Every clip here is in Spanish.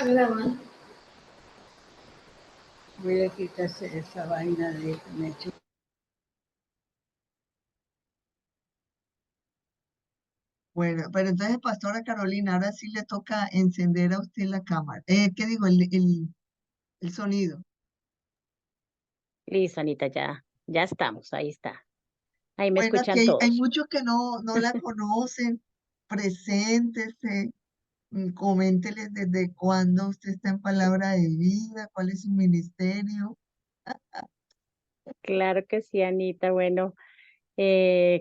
Grabando. Voy a quitarse esa vaina de mecho. Bueno, pero entonces, Pastora Carolina, ahora sí le toca encender a usted la cámara. ¿Qué digo? El sonido. Listo, Anita, ya estamos, ahí está. Ahí me Bueno, aquí escuchan hay todos. muchos que no la conocen. Preséntese, coménteles desde cuándo usted está en Palabra de Vida, cuál es su ministerio. Claro que sí, Anita. Bueno,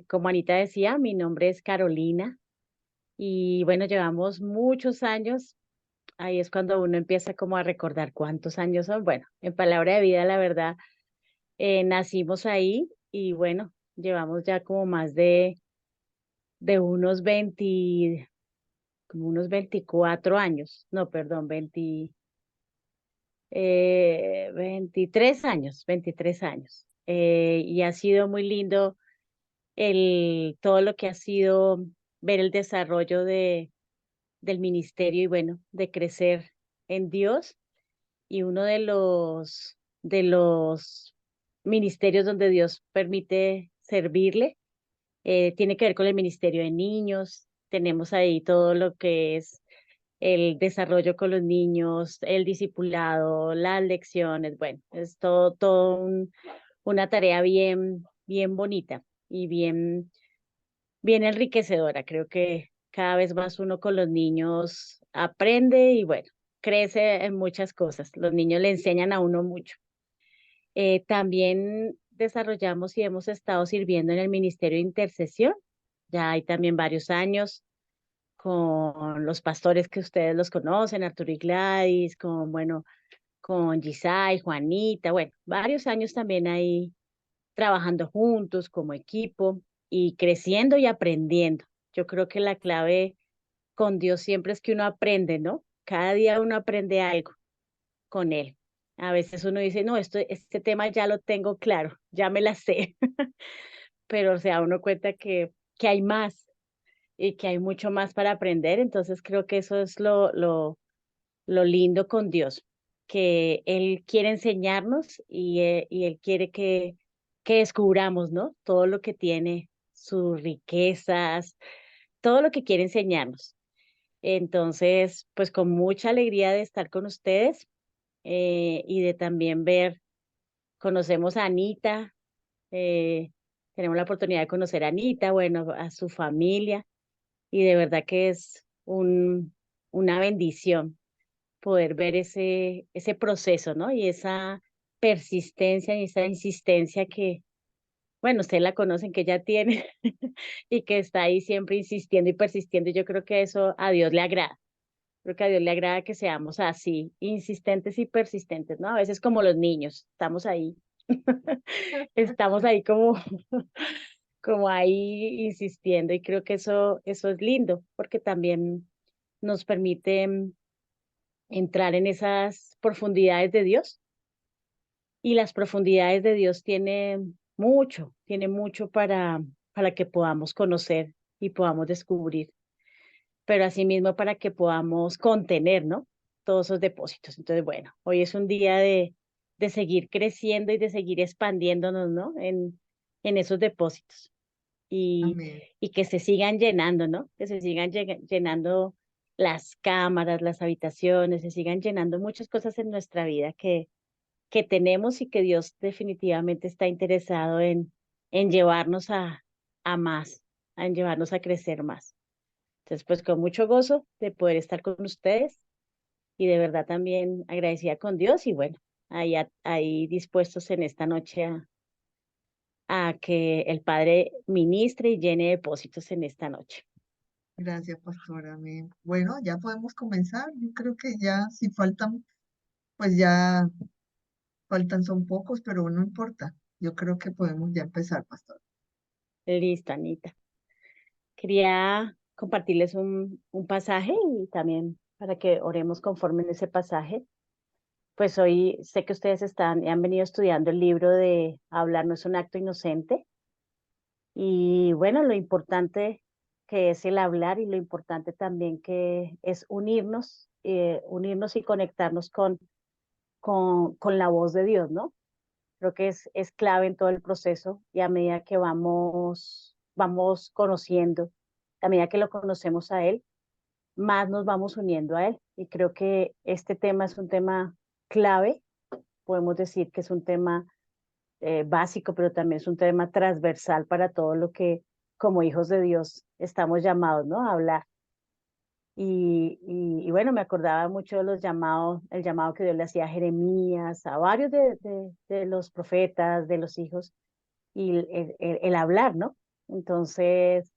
como Anita decía, mi nombre es Carolina y bueno, llevamos muchos años. Ahí es cuando uno empieza como a recordar cuántos años son. Bueno, en Palabra de Vida, la verdad, nacimos ahí y bueno, llevamos ya como más de como unos 24 años. No, perdón, 23 años, 23 años. Y ha sido muy lindo todo lo que ha sido ver el desarrollo del ministerio y bueno, de crecer en Dios. Y uno de los ministerios donde Dios permite servirle, tiene que ver con el ministerio de niños. Tenemos ahí todo lo que es el desarrollo con los niños, el discipulado, las lecciones, bueno, es una tarea bien bonita y bien enriquecedora. Creo que cada vez más uno con los niños aprende y bueno, crece en muchas cosas. Los niños le enseñan a uno mucho. También desarrollamos y hemos estado sirviendo en el Ministerio de Intercesión. Ya hay también varios años con los pastores que ustedes los conocen, Arturo y Gladys, bueno, con Gisai, Juanita, bueno, varios años también ahí trabajando juntos como equipo y creciendo y aprendiendo. Yo creo que la clave con Dios siempre es que uno aprende, ¿no? Cada día uno aprende algo con Él. A veces uno dice, no, este tema ya lo tengo claro, ya me la sé, pero se da uno cuenta que hay más y que hay mucho más para aprender. Entonces creo que eso es lo lindo con Dios, que Él quiere enseñarnos y Él quiere que descubramos, ¿no? Todo lo que tiene, sus riquezas, todo lo que quiere enseñarnos. Entonces, pues con mucha alegría de estar con ustedes y de también conocemos a Anita, eh, tenemos la oportunidad de conocer a Anita, bueno, a su familia, y de verdad que es una bendición poder ver ese proceso, ¿no? Y esa persistencia y esa insistencia que, bueno, ustedes la conocen, que ella tiene y que está ahí siempre insistiendo y persistiendo. Y yo creo que eso a Dios le agrada. Creo que a Dios le agrada que seamos así, insistentes y persistentes, ¿no? A veces como los niños, estamos ahí, estamos ahí como ahí insistiendo y creo que eso es lindo porque también nos permite entrar en esas profundidades de Dios y las profundidades de Dios tiene mucho para que podamos conocer y podamos descubrir, pero asimismo para que podamos contener, ¿no? Todos esos depósitos. Entonces, bueno, hoy es un día de seguir creciendo y de seguir expandiéndonos, ¿no? En esos depósitos y, Amén. y que se sigan llenando, ¿no? Que se sigan llenando las cámaras, las habitaciones, se sigan llenando muchas cosas en nuestra vida que tenemos y que Dios definitivamente está interesado en llevarnos a más, en llevarnos a crecer más. Entonces, pues con mucho gozo de poder estar con ustedes y de verdad también agradecida con Dios y bueno, ahí dispuestos en esta noche a que el Padre ministre y llene depósitos en esta noche. Gracias, Pastora. Amén. Bueno, ya podemos comenzar. Yo creo que ya si faltan, pues ya faltan son pocos, pero no importa. Yo creo que podemos ya empezar, Pastor. Listo, Anita. Quería compartirles un pasaje y también para que oremos conforme en ese pasaje. Pues hoy sé que ustedes han venido estudiando el libro de Hablar no es un acto inocente. Y bueno, lo importante que es el hablar y lo importante también que es unirnos y conectarnos con la voz de Dios, ¿no? Creo que es clave en todo el proceso y a medida que vamos conociendo, a medida que lo conocemos a Él, más nos vamos uniendo a Él. Y creo que este tema es un tema clave, podemos decir que es un tema básico, pero también es un tema transversal para todo lo que como hijos de Dios estamos llamados, ¿no? A hablar. Y bueno, me acordaba mucho de los llamados, el llamado que Dios le hacía a Jeremías, a varios de los profetas, de los hijos, y el hablar, ¿no? Entonces,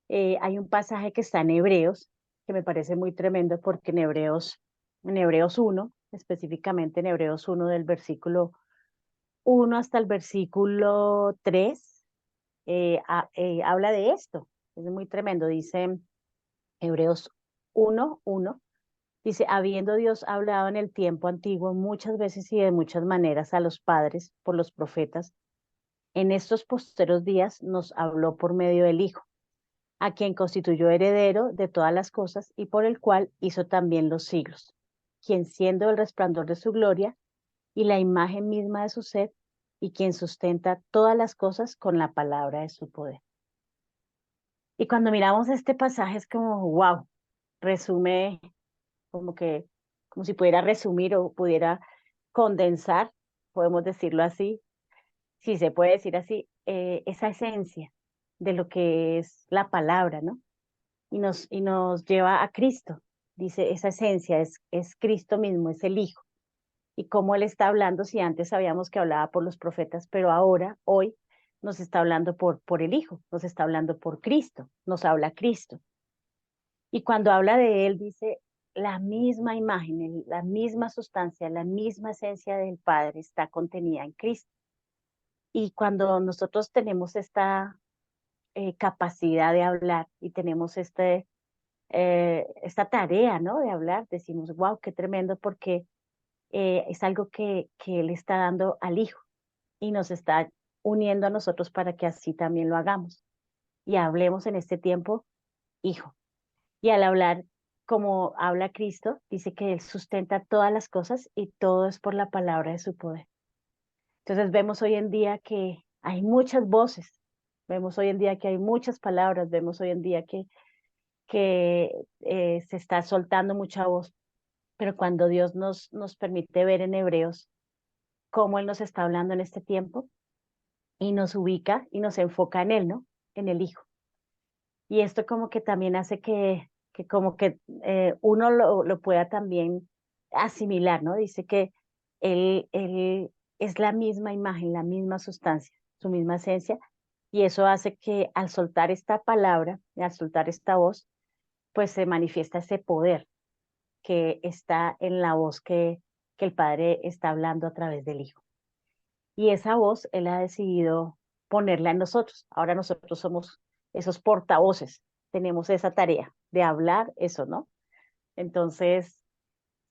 hay un pasaje que está en Hebreos, que me parece muy tremendo, porque en Hebreos 1, específicamente en Hebreos 1 del versículo 1 hasta el versículo 3, habla de esto. Es muy tremendo. Dice Hebreos 1:1, dice, habiendo Dios hablado en el tiempo antiguo muchas veces y de muchas maneras a los padres por los profetas, en estos posteros días nos habló por medio del Hijo, a quien constituyó heredero de todas las cosas y por el cual hizo también los siglos, quien siendo el resplandor de su gloria y la imagen misma de su ser, y quien sustenta todas las cosas con la palabra de su poder. Y cuando miramos este pasaje es como, wow, resume como si pudiera resumir o pudiera condensar, podemos decirlo así, si se puede decir así, esa esencia de lo que es la palabra, ¿no? Y nos lleva a Cristo. Dice, esa esencia es Cristo mismo, es el Hijo. Y cómo Él está hablando, si antes sabíamos que hablaba por los profetas, pero ahora, hoy, nos está hablando por el Hijo, nos está hablando por Cristo, nos habla Cristo. Y cuando habla de Él, dice, la misma imagen, la misma sustancia, la misma esencia del Padre está contenida en Cristo. Y cuando nosotros tenemos esta capacidad de hablar y tenemos esta tarea, ¿no? De hablar, decimos, wow, qué tremendo, porque es algo que Él está dando al Hijo y nos está uniendo a nosotros para que así también lo hagamos. Y hablemos en este tiempo, Hijo. Y al hablar como habla Cristo, dice que Él sustenta todas las cosas y todo es por la palabra de su poder. Entonces vemos hoy en día que hay muchas voces, vemos hoy en día que hay muchas palabras, vemos hoy en día que se está soltando mucha voz, pero cuando Dios nos permite ver en Hebreos cómo Él nos está hablando en este tiempo y nos ubica y nos enfoca en Él, ¿no? En el Hijo. Y esto como que también hace que como que uno lo pueda también asimilar, ¿no? Dice que él es la misma imagen, la misma sustancia, su misma esencia, y eso hace que al soltar esta palabra, y al soltar esta voz, pues se manifiesta ese poder que está en la voz que el Padre está hablando a través del Hijo. Y esa voz Él ha decidido ponerla en nosotros. Ahora nosotros somos esos portavoces, tenemos esa tarea de hablar eso, ¿no? Entonces,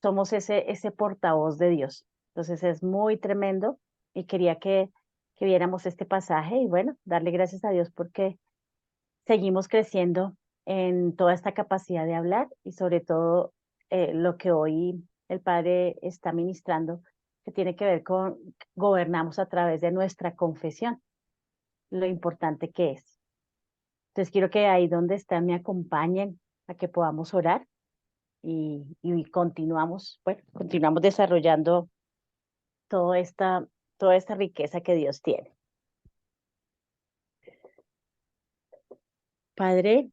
somos ese portavoz de Dios. Entonces, es muy tremendo y quería que viéramos este pasaje y bueno, darle gracias a Dios porque seguimos creciendo en toda esta capacidad de hablar y sobre todo lo que hoy el Padre está ministrando, que tiene que ver con gobernamos a través de nuestra confesión, lo importante que es. Entonces quiero que ahí donde están me acompañen a que podamos orar y continuamos desarrollando toda toda esta riqueza que Dios tiene. Padre,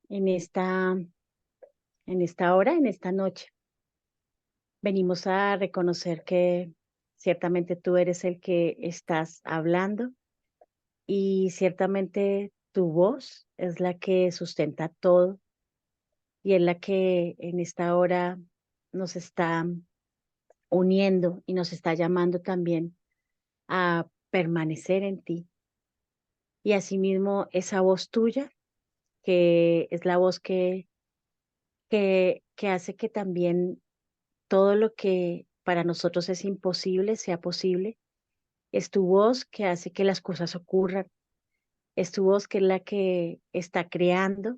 en esta hora, en esta noche, venimos a reconocer que ciertamente tú eres el que estás hablando y ciertamente tu voz es la que sustenta todo y es la que en esta hora nos está uniendo y nos está llamando también a permanecer en ti. Y asimismo esa voz tuya, que es la voz que hace que también todo lo que para nosotros es imposible sea posible. Es tu voz que hace que las cosas ocurran. Es tu voz que es la que está creando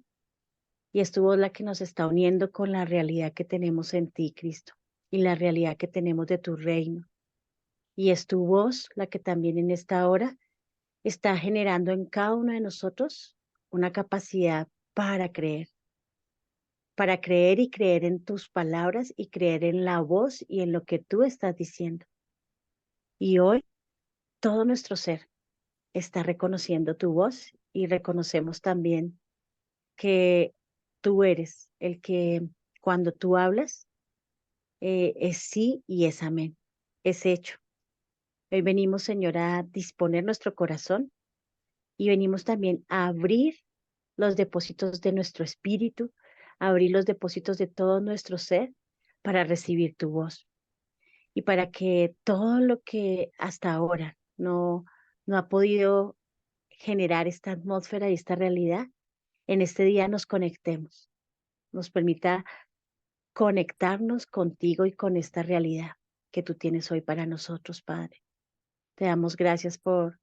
y es tu voz la que nos está uniendo con la realidad que tenemos en ti, Cristo, y la realidad que tenemos de tu reino. Y es tu voz la que también en esta hora está generando en cada uno de nosotros una capacidad para creer y creer en tus palabras y creer en la voz y en lo que tú estás diciendo. Y hoy todo nuestro ser está reconociendo tu voz y reconocemos también que tú eres el que cuando tú hablas es sí y es amén, es hecho. Hoy venimos, Señor, a disponer nuestro corazón y venimos también a abrir los depósitos de nuestro espíritu, a abrir los depósitos de todo nuestro ser para recibir tu voz y para que todo lo que hasta ahora no ha podido generar esta atmósfera y esta realidad, en este día nos conectemos, nos permita conectarnos contigo y con esta realidad que tú tienes hoy para nosotros, Padre. Te damos gracias por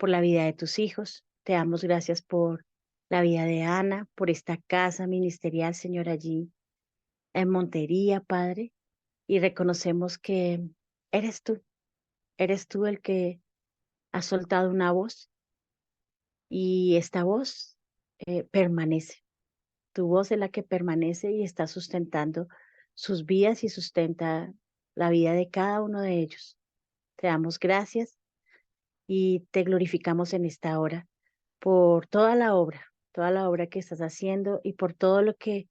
la vida de tus hijos, te damos gracias por la vida de Ana, por esta casa ministerial, Señor, allí en Montería, Padre, y reconocemos que eres eres tú el que has soltado una voz y esta voz permanece. Tu voz es la que permanece y está sustentando sus vidas y sustenta la vida de cada uno de ellos. Te damos gracias y te glorificamos en esta hora por toda la obra que estás haciendo y por todo lo que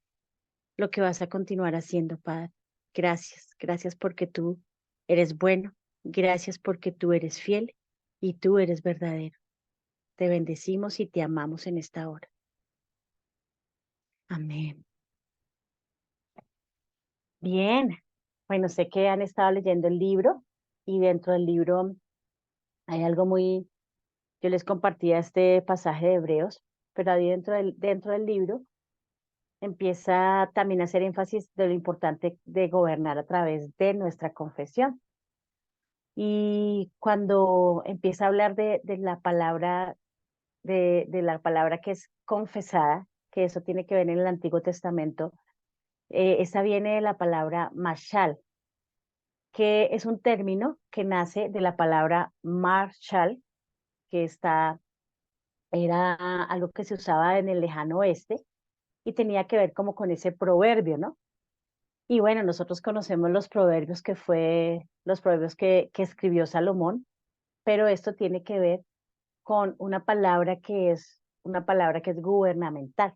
vas a continuar haciendo, Padre. Gracias, gracias porque tú eres bueno, gracias porque tú eres fiel y tú eres verdadero. Te bendecimos y te amamos en esta hora. Amén. Bien, bueno, sé que han estado leyendo el libro y dentro del libro hay algo muy, yo les compartía este pasaje de Hebreos, pero ahí dentro del libro empieza también a hacer énfasis de lo importante de gobernar a través de nuestra confesión. Y cuando empieza a hablar de la palabra que es confesada, que eso tiene que ver en el Antiguo Testamento, esa viene de la palabra mashal, que es un término que nace de la palabra marshal, que era algo que se usaba en el lejano oeste y tenía que ver como con ese proverbio, ¿no? Y bueno, nosotros conocemos los proverbios los proverbios que escribió Salomón, pero esto tiene que ver con una palabra que es gubernamental,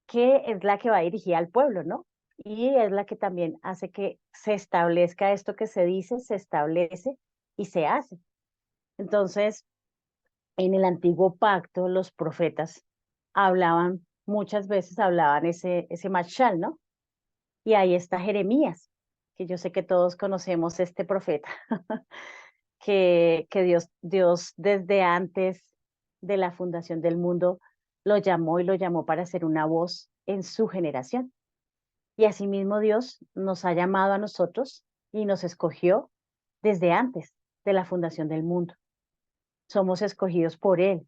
que es la que va dirigida al pueblo, ¿no? Y es la que también hace que se establezca esto que se dice, se establece y se hace. Entonces, en el antiguo pacto, los profetas muchas veces hablaban ese mashal, ¿no? Y ahí está Jeremías, que yo sé que todos conocemos este profeta, que Dios desde antes de la fundación del mundo lo llamó y lo llamó para ser una voz en su generación. Y asimismo Dios nos ha llamado a nosotros y nos escogió desde antes de la fundación del mundo. Somos escogidos por Él,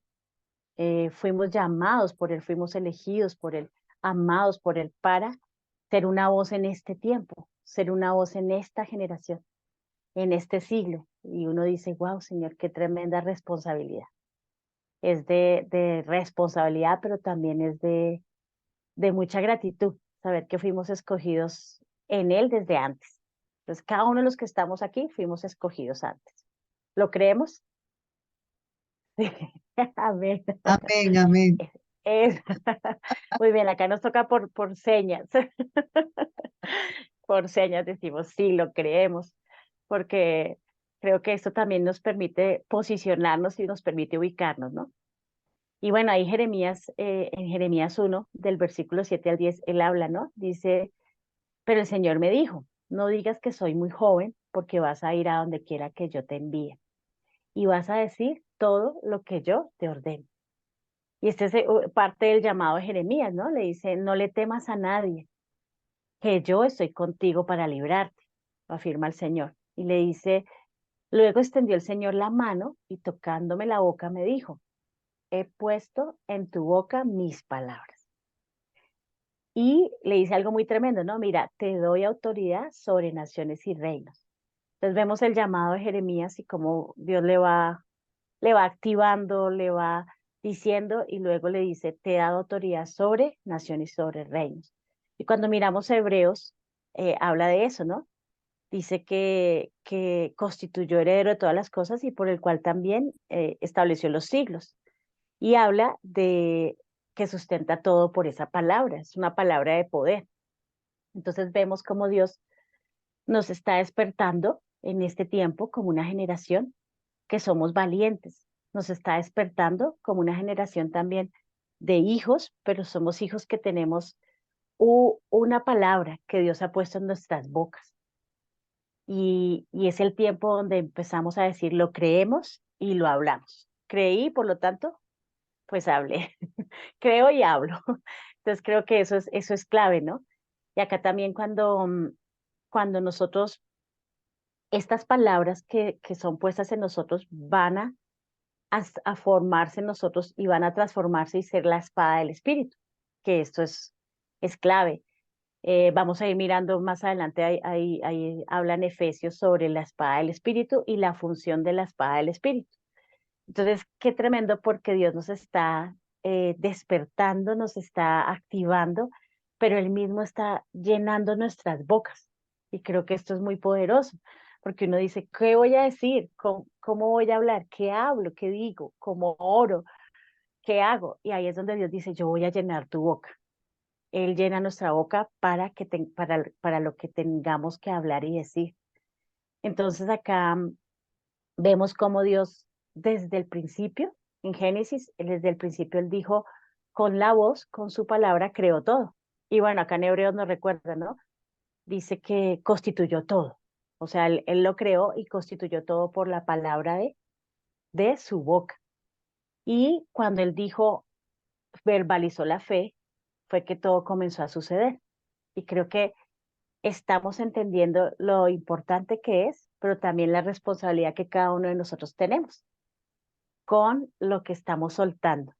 fuimos llamados por Él, fuimos elegidos por Él, amados por Él para ser una voz en este tiempo, ser una voz en esta generación, en este siglo. Y uno dice, wow, Señor, qué tremenda responsabilidad. Es de responsabilidad, pero también es de mucha gratitud, saber que fuimos escogidos en Él desde antes. Entonces, cada uno de los que estamos aquí fuimos escogidos antes. ¿Lo creemos? Sí. Amén. Amén, amén. Es- Muy bien, acá nos toca por señas. Por señas decimos, sí, lo creemos, porque creo que esto también nos permite posicionarnos y nos permite ubicarnos, ¿no? Y bueno, ahí en Jeremías 1, del versículo 7 al 10, él habla, ¿no? Dice, pero el Señor me dijo, no digas que soy muy joven, porque vas a ir a donde quiera que yo te envíe y vas a decir todo lo que yo te ordeno. Y este es parte del llamado de Jeremías, ¿no? Le dice, no le temas a nadie, que yo estoy contigo para librarte, afirma el Señor. Y le dice, luego extendió el Señor la mano y tocándome la boca me dijo, he puesto en tu boca mis palabras. Y le dice algo muy tremendo, ¿no? Mira, te doy autoridad sobre naciones y reinos. Entonces vemos el llamado de Jeremías y cómo Dios le va activando, le va diciendo y luego le dice, te he dado autoridad sobre naciones y sobre reinos. Y cuando miramos a Hebreos, habla de eso, ¿no? Dice que constituyó heredero de todas las cosas y por el cual también estableció los siglos. Y habla de que sustenta todo por esa palabra, es una palabra de poder. Entonces vemos cómo Dios nos está despertando en este tiempo como una generación que somos valientes. Nos está despertando como una generación también de hijos, pero somos hijos que tenemos una palabra que Dios ha puesto en nuestras bocas. Y es el tiempo donde empezamos a decir lo creemos y lo hablamos. Creí, por lo tanto, pues hablé. Creo y hablo. Entonces creo que eso es clave, ¿no? Y acá también cuando nosotros, estas palabras que son puestas en nosotros van a formarse en nosotros y van a transformarse y ser la espada del espíritu, que esto es clave. Vamos a ir mirando más adelante, ahí hablan Efesios sobre la espada del espíritu y la función de la espada del espíritu. Entonces, qué tremendo porque Dios nos está despertando, nos está activando, pero Él mismo está llenando nuestras bocas. Y creo que esto es muy poderoso, porque uno dice, ¿qué voy a decir? ¿Cómo voy a hablar? ¿Qué hablo? ¿Qué digo? ¿Cómo oro? ¿Qué hago? Y ahí es donde Dios dice, yo voy a llenar tu boca. Él llena nuestra boca para lo que tengamos que hablar y decir. Entonces acá vemos cómo Dios desde el principio, en Génesis, desde el principio Él dijo, con la voz, con su palabra, creó todo. Y bueno, acá en Hebreos nos recuerda, ¿no? Dice que constituyó todo. O sea, él lo creó y constituyó todo por la palabra de su boca. Y cuando Él dijo, verbalizó la fe, fue que todo comenzó a suceder. Y creo que estamos entendiendo lo importante que es, pero también la responsabilidad que cada uno de nosotros tenemos con lo que estamos soltando,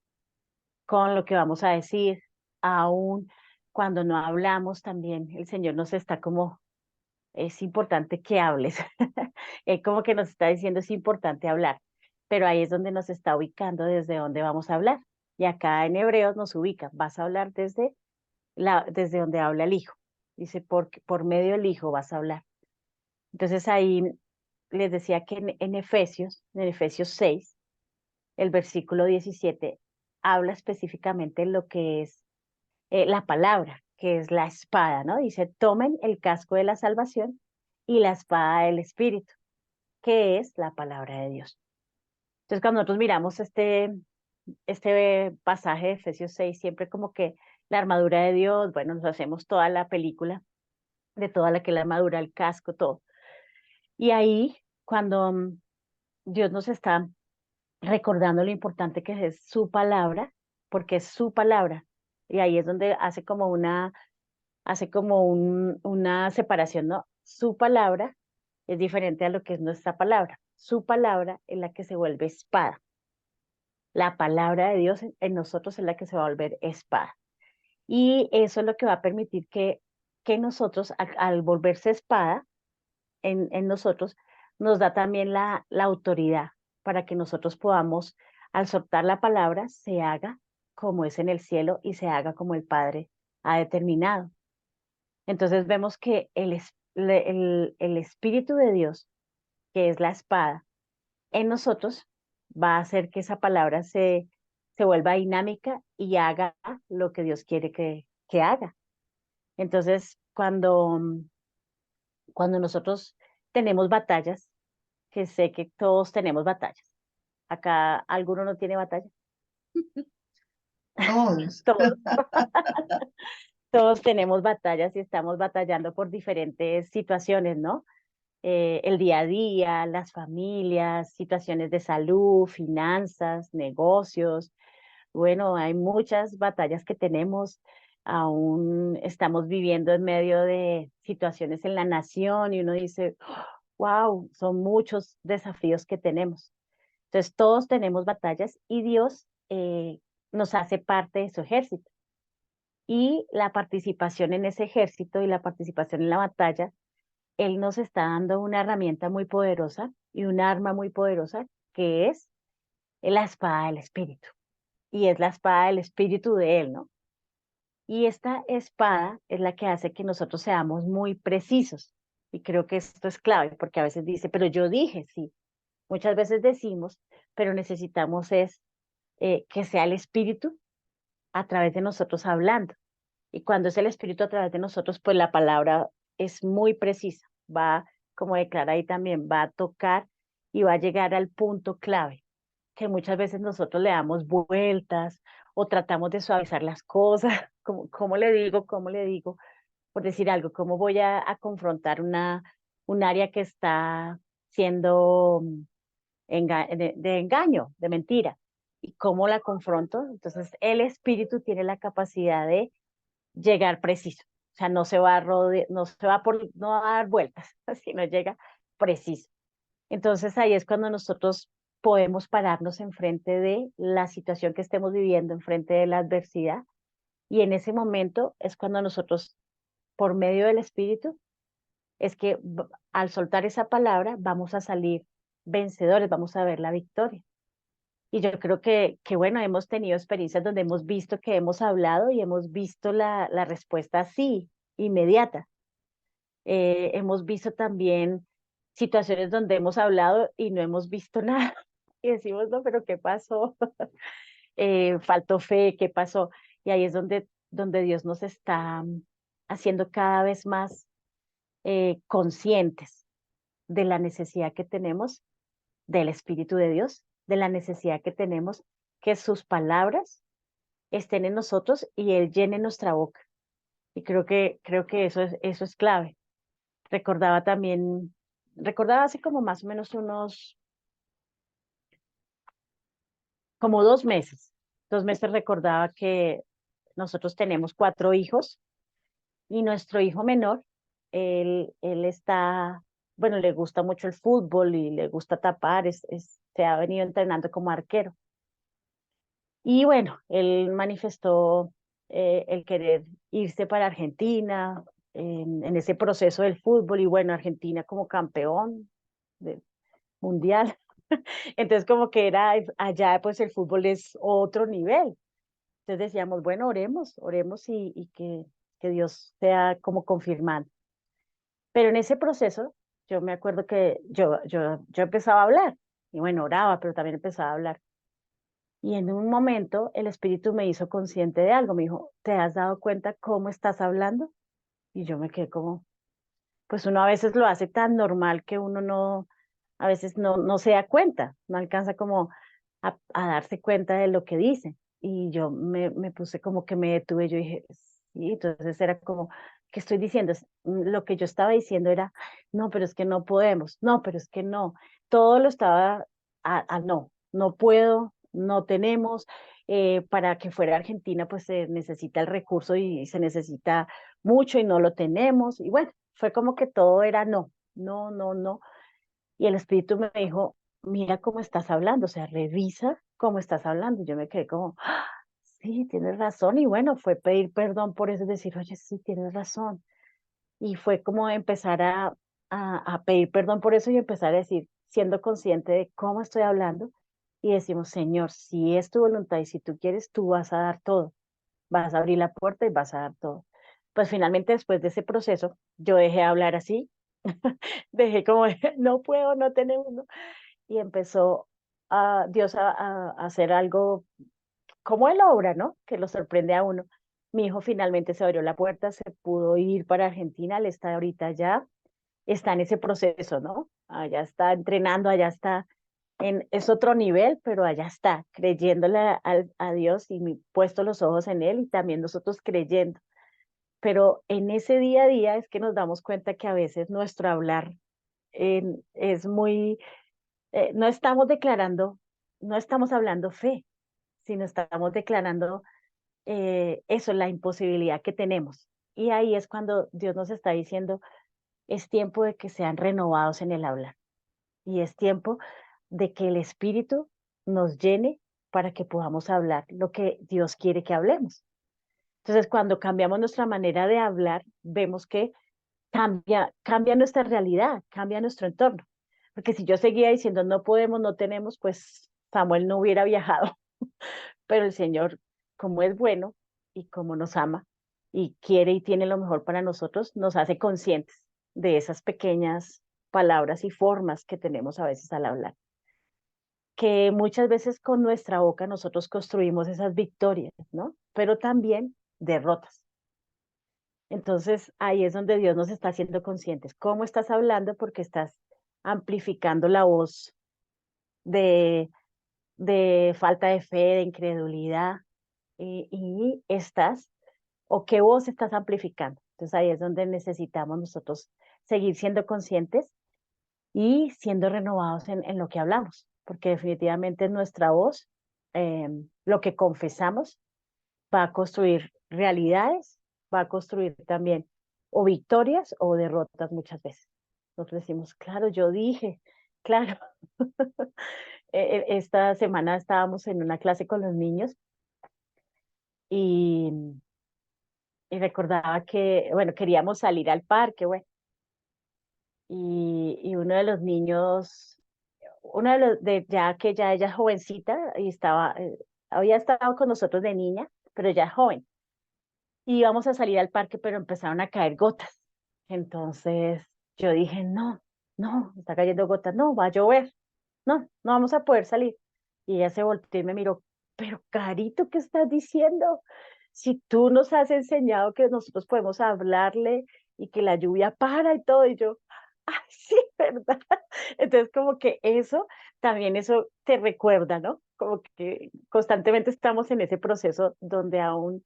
con lo que vamos a decir, aún cuando no hablamos también, el Señor nos está como, es importante que hables, Él como que nos está diciendo, es importante hablar, pero ahí es donde nos está ubicando desde dónde vamos a hablar. Y acá en Hebreos nos ubica, vas a hablar desde donde habla el Hijo. Dice, por medio del Hijo vas a hablar. Entonces ahí les decía que en Efesios 6, el versículo 17 habla específicamente de lo que es la palabra, que es la espada, ¿no? Dice, tomen el casco de la salvación y la espada del Espíritu, que es la palabra de Dios. Entonces, cuando nosotros miramos este pasaje de Efesios 6, siempre como que la armadura de Dios, bueno, nos hacemos toda la película de toda la que la armadura, el casco, todo. Y ahí, cuando Dios nos está recordando lo importante que es su palabra, porque es su palabra. Y ahí es donde hace como una separación, ¿no? Su palabra es diferente a lo que es nuestra palabra. Su palabra es la que se vuelve espada. La palabra de Dios en nosotros es la que se va a volver espada. Y eso es lo que va a permitir que nosotros, al volverse espada en nosotros, nos da también la autoridad para que nosotros podamos, al soltar la palabra, se haga como es en el cielo y se haga como el Padre ha determinado. Entonces vemos que el Espíritu de Dios, que es la espada, en nosotros va a hacer que esa palabra se vuelva dinámica y haga lo que Dios quiere que haga. Entonces, cuando nosotros tenemos batallas, que sé que todos tenemos batallas. Acá alguno no tiene batalla. Todos. Todos, todos tenemos batallas y estamos batallando por diferentes situaciones, ¿no? El día a día, las familias, situaciones de salud, finanzas, negocios. Bueno, hay muchas batallas que tenemos. Aún estamos viviendo en medio de situaciones en la nación y uno dice, wow, son muchos desafíos que tenemos. Entonces, todos tenemos batallas y Dios nos hace parte de su ejército. Y la participación en ese ejército y la participación en la batalla, Él nos está dando una herramienta muy poderosa y un arma muy poderosa que es la espada del Espíritu. Y es la espada del Espíritu de Él, ¿no? Y esta espada es la que hace que nosotros seamos muy precisos. Y creo que esto es clave, porque a veces dice, pero yo dije, sí. Muchas veces decimos, pero necesitamos es que sea el Espíritu a través de nosotros hablando. Y cuando es el Espíritu a través de nosotros, pues la palabra es muy precisa. Va, como declara ahí también, va a tocar y va a llegar al punto clave, que muchas veces nosotros le damos vueltas o tratamos de suavizar las cosas. ¿Cómo le digo? ¿Cómo le digo? Por decir algo, ¿cómo voy a confrontar un área que está siendo de engaño, de mentira? ¿Y cómo la confronto? Entonces, el espíritu tiene la capacidad de llegar preciso. O sea, no se va a no se va no va a dar vueltas, sino llega preciso. Entonces ahí es cuando nosotros podemos pararnos enfrente de la situación que estemos viviendo, enfrente de la adversidad. Y en ese momento es cuando nosotros, por medio del Espíritu, es que al soltar esa palabra vamos a salir vencedores, vamos a ver la victoria. Y yo creo bueno, hemos tenido experiencias donde hemos visto que hemos hablado y hemos visto la respuesta así, inmediata. Hemos visto también situaciones donde hemos hablado y no hemos visto nada. Y decimos, no, pero ¿qué pasó? Faltó fe, ¿qué pasó? Y ahí es donde Dios nos está haciendo cada vez más conscientes de la necesidad que tenemos del Espíritu de Dios, de la necesidad que tenemos que sus palabras estén en nosotros y Él llene nuestra boca. Y creo que eso es clave. Recordaba hace como más o menos como 2 meses. 2 meses recordaba que nosotros tenemos 4 hijos y nuestro hijo menor, él está, bueno, le gusta mucho el fútbol y le gusta tapar, se ha venido entrenando como arquero. Y bueno, él manifestó el querer irse para Argentina en ese proceso del fútbol y bueno, Argentina como campeón mundial. Entonces como que era allá pues el fútbol es otro nivel. Entonces decíamos, bueno, oremos y que Dios sea como confirmando. Pero en ese proceso yo me acuerdo que yo empezaba a hablar y bueno, oraba, pero también empezaba a hablar. Y en un momento el Espíritu me hizo consciente de algo. Me dijo, ¿te has dado cuenta cómo estás hablando? Y yo me quedé como, pues uno a veces lo hace tan normal que uno no, a veces no se da cuenta, no alcanza como a darse cuenta de lo que dice. Y yo me puse como que me detuve, yo dije, sí, entonces era como, ¿qué estoy diciendo? Lo que yo estaba diciendo era, no, pero es que no podemos, no, pero es que no. Todo lo estaba no puedo, no tenemos. Para que fuera Argentina, pues se necesita el recurso y se necesita mucho y no lo tenemos. Y bueno, fue como que todo era no, no, no, no. Y el Espíritu me dijo, mira cómo estás hablando, o sea, revisa cómo estás hablando. Y yo me quedé como, "Ah, sí, tienes razón". Y bueno, fue pedir perdón por eso, decir, oye, sí, tienes razón. Y fue como empezar a pedir perdón por eso y empezar a decir, siendo consciente de cómo estoy hablando. Y decimos, Señor, si es tu voluntad y si tú quieres, tú vas a dar todo. Vas a abrir la puerta y vas a dar todo. Pues finalmente después de ese proceso, yo dejé de hablar así, dejé como, no puedo, no tenemos, no. Y empezó Dios a hacer algo como él obra, ¿no? Que lo sorprende a uno. Mi hijo finalmente se abrió la puerta, se pudo ir para Argentina, él está ahorita allá, está en ese proceso, ¿no? Allá está entrenando, allá está, es otro nivel, pero allá está, creyéndole a Dios y puesto los ojos en él y también nosotros creyendo. Pero en ese día a día es que nos damos cuenta que a veces nuestro hablar es muy, no estamos declarando, no estamos hablando fe, sino estamos declarando eso, la imposibilidad que tenemos. Y ahí es cuando Dios nos está diciendo, es tiempo de que sean renovados en el hablar. Y es tiempo de que el Espíritu nos llene para que podamos hablar lo que Dios quiere que hablemos. Entonces, cuando cambiamos nuestra manera de hablar, vemos que cambia nuestra realidad, cambia nuestro entorno. Porque si yo seguía diciendo no podemos, no tenemos, pues Samuel no hubiera viajado. Pero el Señor, como es bueno y como nos ama y quiere y tiene lo mejor para nosotros, nos hace conscientes de esas pequeñas palabras y formas que tenemos a veces al hablar. Que muchas veces con nuestra boca nosotros construimos esas victorias, ¿no? Pero también derrotas. Entonces ahí es donde Dios nos está haciendo conscientes. ¿Cómo estás hablando? Porque estás amplificando la voz de, de falta de fe, de incredulidad, y estás, o qué voz estás amplificando. Entonces ahí es donde necesitamos nosotros seguir siendo conscientes y siendo renovados en lo que hablamos, porque definitivamente nuestra voz, lo que confesamos, va a construir realidades, va a construir también o victorias o derrotas muchas veces. Nosotros decimos, claro, yo dije, claro. Esta semana estábamos en una clase con los niños y, y recordaba que, bueno, queríamos salir al parque, bueno, y uno de los niños, uno de los, ya que ya ella es jovencita y estaba, había estado con nosotros de niña, pero ya es joven. Y íbamos a salir al parque, pero empezaron a caer gotas. Entonces yo dije, no, no, está cayendo gotas, no, va a llover, no, no vamos a poder salir. Y ella se volteó y me miró, pero Carito, ¿qué estás diciendo? Si tú nos has enseñado que nosotros podemos hablarle y que la lluvia para y todo, y yo, ay, sí, ¿verdad? Entonces como que eso, también eso te recuerda, ¿no? Como que constantemente estamos en ese proceso donde aún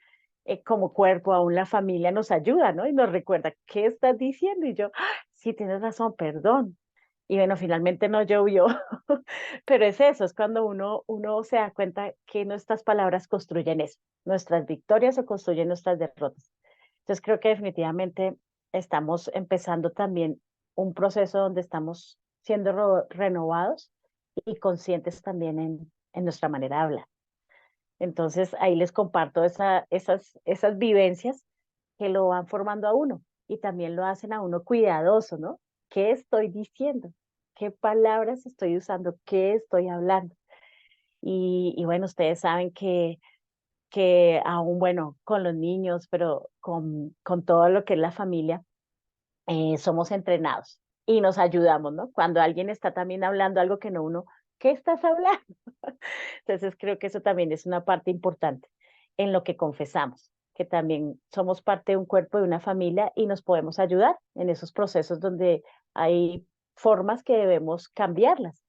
como cuerpo, aún la familia nos ayuda, ¿no? Y nos recuerda, ¿qué estás diciendo? Y yo, "Ah, sí, tienes razón, perdón". Y bueno, finalmente no llovió, pero es eso, es cuando uno se da cuenta que nuestras palabras construyen eso, nuestras victorias o construyen nuestras derrotas. Entonces creo que definitivamente estamos empezando también un proceso donde estamos siendo renovados y conscientes también en nuestra manera de hablar. Entonces ahí les comparto esas vivencias que lo van formando a uno y también lo hacen a uno cuidadoso, ¿no? ¿Qué estoy diciendo? ¿Qué palabras estoy usando? ¿Qué estoy hablando? Y bueno, ustedes saben que aún, bueno, con los niños, pero con todo lo que es la familia, somos entrenados y nos ayudamos, ¿no? Cuando alguien está también hablando algo que no uno, ¿qué estás hablando? Entonces creo que eso también es una parte importante en lo que confesamos, que también somos parte de un cuerpo, de una familia y nos podemos ayudar en esos procesos donde hay formas que debemos cambiarlas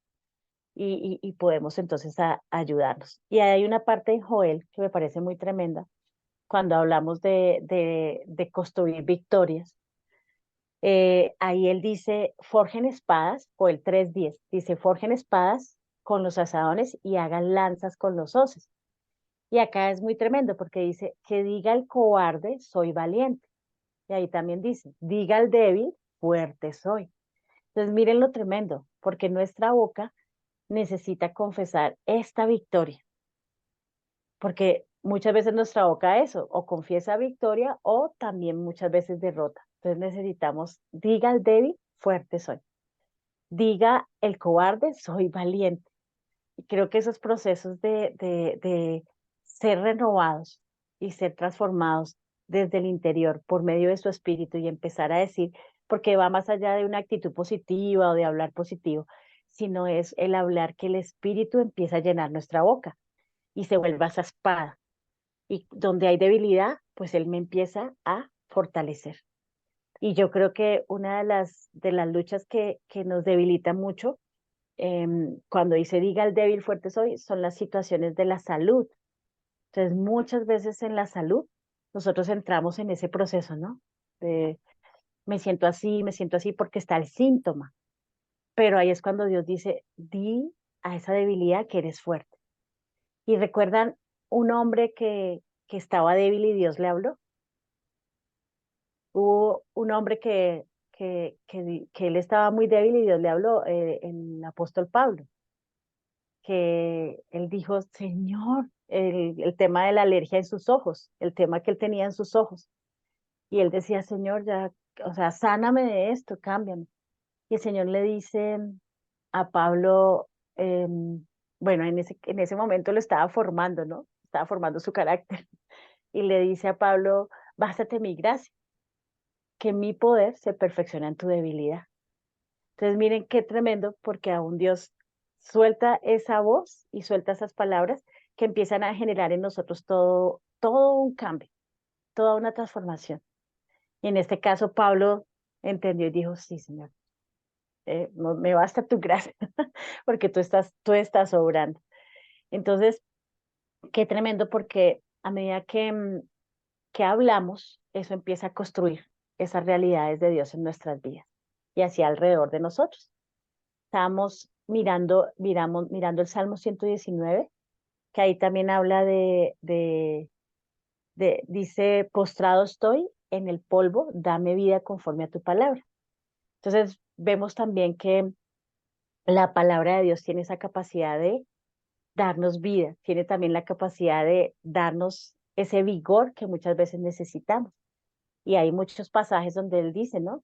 y podemos entonces ayudarnos. Y hay una parte en Joel que me parece muy tremenda cuando hablamos de construir victorias. Ahí él dice, forjen espadas, o el 3:10, dice, forjen espadas con los asadones y hagan lanzas con los hoces. Y acá es muy tremendo porque dice, que diga el cobarde, soy valiente. Y ahí también dice, diga el débil, fuerte soy. Entonces miren lo tremendo, porque nuestra boca necesita confesar esta victoria, porque muchas veces nuestra boca eso, o confiesa victoria o también muchas veces derrota. Entonces necesitamos, diga el débil, fuerte soy. Diga el cobarde, soy valiente. Y creo que esos procesos de ser renovados y ser transformados desde el interior por medio de su espíritu y empezar a decir, porque va más allá de una actitud positiva o de hablar positivo, sino es el hablar que el espíritu empieza a llenar nuestra boca y se vuelva esa espada. Y donde hay debilidad, pues él me empieza a fortalecer. Y yo creo que una de las luchas que nos debilita mucho, cuando dice diga el débil fuerte soy, son las situaciones de la salud. Entonces, muchas veces en la salud, nosotros entramos en ese proceso, ¿no? De me siento así porque está el síntoma. Pero ahí es cuando Dios dice, di a esa debilidad que eres fuerte. Y recuerdan un hombre que estaba débil y Dios le habló. Hubo un hombre que él estaba muy débil y Dios le habló, el apóstol Pablo, que él dijo, Señor, el tema de la alergia en sus ojos, el tema que él tenía en sus ojos. Y él decía, Señor, ya, o sea, sáname de esto, cámbiame. Y el Señor le dice a Pablo, bueno, en ese momento lo estaba formando, ¿no? Estaba formando su carácter. Y le dice a Pablo, bástate mi gracia, que mi poder se perfecciona en tu debilidad. Entonces, miren qué tremendo, porque aún Dios suelta esa voz y suelta esas palabras que empiezan a generar en nosotros todo un cambio, toda una transformación. Y en este caso, Pablo entendió y dijo, sí, Señor, me basta tu gracia, porque tú estás obrando. Entonces, qué tremendo, porque a medida que hablamos, eso empieza a construir esas realidades de Dios en nuestras vidas y hacia alrededor de nosotros. Estábamos mirando el Salmo 119, que ahí también habla dice, postrado estoy en el polvo, dame vida conforme a tu palabra. Entonces, vemos también que la palabra de Dios tiene esa capacidad de darnos vida, tiene también la capacidad de darnos ese vigor que muchas veces necesitamos. Y hay muchos pasajes donde él dice, ¿no?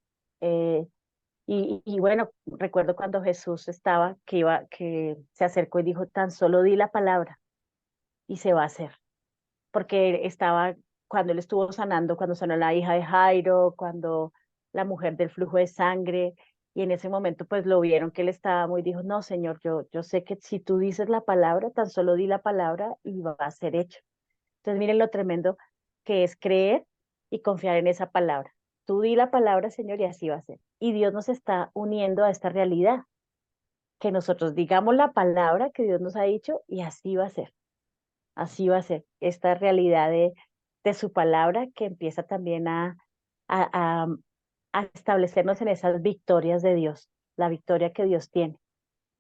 Y bueno, recuerdo cuando Jesús estaba, que se acercó y dijo, tan solo di la palabra y se va a hacer. Porque estaba, cuando él estuvo sanando, cuando sanó a la hija de Jairo, cuando la mujer del flujo de sangre, y en ese momento pues lo vieron que él estaba muy, dijo, no, Señor, yo sé que si tú dices la palabra, tan solo di la palabra y va a ser hecho. Entonces miren lo tremendo que es creer y confiar en esa palabra. Tú di la palabra, Señor, y así va a ser. Y Dios nos está uniendo a esta realidad, que nosotros digamos la palabra que Dios nos ha dicho y así va a ser. Así va a ser esta realidad de su palabra que empieza también a, a, a establecernos en esas victorias de Dios, la victoria que Dios tiene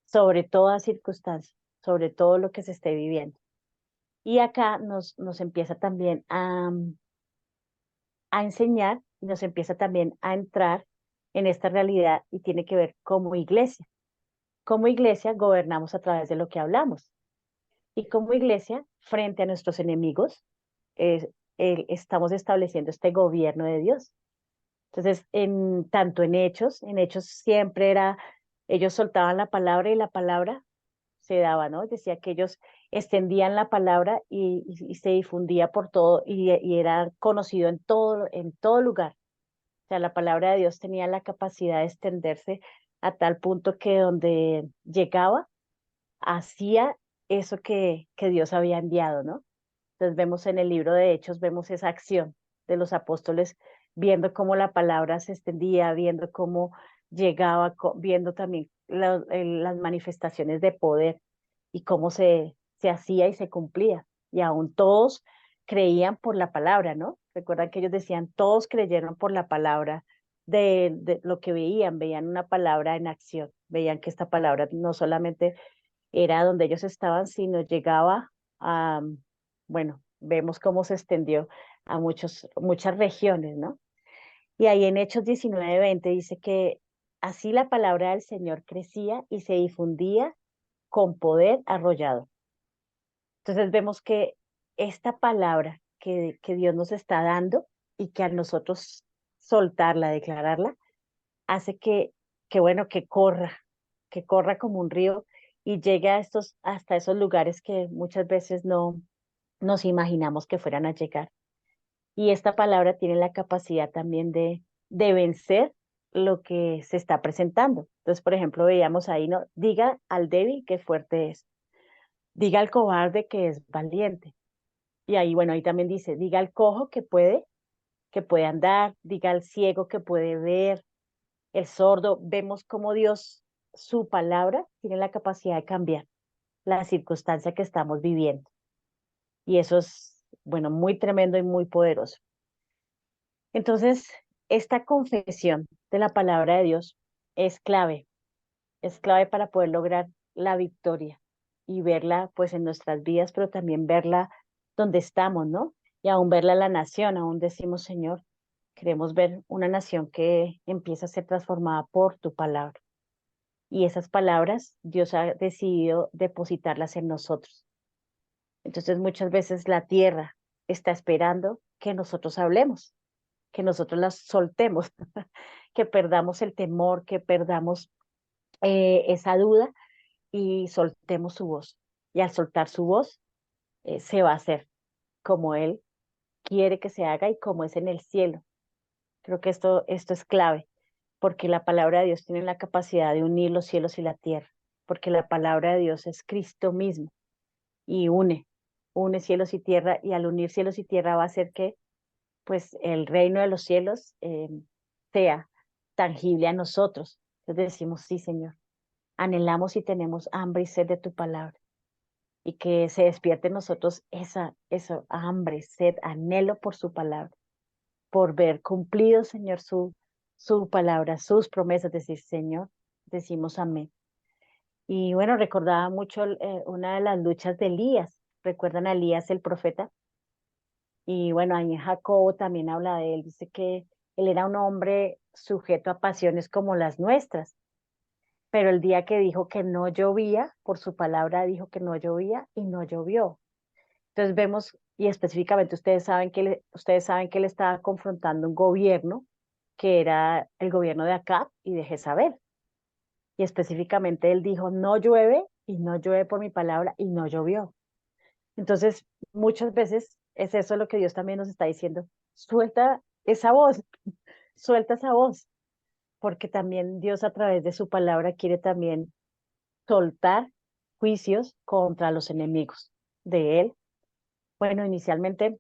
sobre toda circunstancia, sobre todo lo que se esté viviendo. Y acá nos empieza también a enseñar, nos empieza también a entrar en esta realidad y tiene que ver como iglesia. Como iglesia gobernamos a través de lo que hablamos. Y como iglesia, frente a nuestros enemigos, eh, estamos estableciendo este gobierno de Dios. Entonces, tanto en hechos siempre era, ellos soltaban la palabra y la palabra se daba, ¿no? Decía que ellos extendían la palabra y se difundía por todo y era conocido en todo lugar. O sea, la palabra de Dios tenía la capacidad de extenderse a tal punto que donde llegaba, hacía eso que Dios había enviado, ¿no? Entonces vemos en el libro de Hechos, vemos esa acción de los apóstoles, viendo cómo la palabra se extendía, viendo cómo llegaba, viendo también las manifestaciones de poder y cómo se hacía y se cumplía. Y aún todos creían por la palabra, ¿no? Recuerdan que ellos decían, todos creyeron por la palabra de lo que veían una palabra en acción, veían que esta palabra no solamente era donde ellos estaban, sino llegaba a, bueno, vemos cómo se extendió a muchas regiones, ¿no? Y ahí en Hechos 19:20 dice que así la palabra del Señor crecía y se difundía con poder arrollado. Entonces vemos que esta palabra que Dios nos está dando y que a nosotros soltarla, declararla, hace bueno, que corra como un río y llegue hasta esos lugares que muchas veces no nos imaginamos que fueran a llegar. Y esta palabra tiene la capacidad también de vencer lo que se está presentando. Entonces, por ejemplo, veíamos ahí, ¿no? Diga al débil que fuerte es, diga al cobarde que es valiente. Y ahí, bueno, ahí también dice, diga al cojo que puede andar, diga al ciego que puede ver, el sordo. Vemos cómo Dios, su palabra, tiene la capacidad de cambiar la circunstancia que estamos viviendo. Y eso es, bueno, muy tremendo y muy poderoso. Entonces, esta confesión de la palabra de Dios es clave para poder lograr la victoria y verla pues en nuestras vidas, pero también verla donde estamos, ¿no? Y aún verla en la nación, aún decimos, Señor, queremos ver una nación que empieza a ser transformada por tu palabra. y esas palabras Dios ha decidido depositarlas en nosotros. Entonces muchas veces la tierra está esperando que nosotros hablemos, que nosotros las soltemos, que perdamos el temor, que perdamos esa duda y soltemos su voz. Y al soltar su voz, se va a hacer como Él quiere que se haga y como es en el cielo. Creo que esto es clave, porque la palabra de Dios tiene la capacidad de unir los cielos y la tierra, porque la palabra de Dios es Cristo mismo y une cielos y tierra, y al unir cielos y tierra va a hacer que pues el reino de los cielos sea tangible a nosotros. Entonces decimos, sí, Señor, anhelamos y tenemos hambre y sed de tu palabra, y que se despierte en nosotros esa hambre, sed, anhelo por su palabra, por ver cumplido, Señor, su palabra, sus promesas, decir, Señor, decimos amén. Y bueno, recordaba mucho una de las luchas de Elías. ¿Recuerdan a Elías el profeta? Y bueno, ahí en Jacobo también habla de él. Dice que él era un hombre sujeto a pasiones como las nuestras, pero el día que dijo que no llovía, por su palabra dijo que no llovía y no llovió. Entonces vemos, y específicamente ustedes saben que él estaba confrontando un gobierno que era el gobierno de Acab y de Jezabel. Y específicamente él dijo, no llueve y no llueve por mi palabra y no llovió. Entonces, muchas veces es eso lo que Dios también nos está diciendo. Suelta esa voz, porque también Dios a través de su palabra quiere también soltar juicios contra los enemigos de Él. Bueno, inicialmente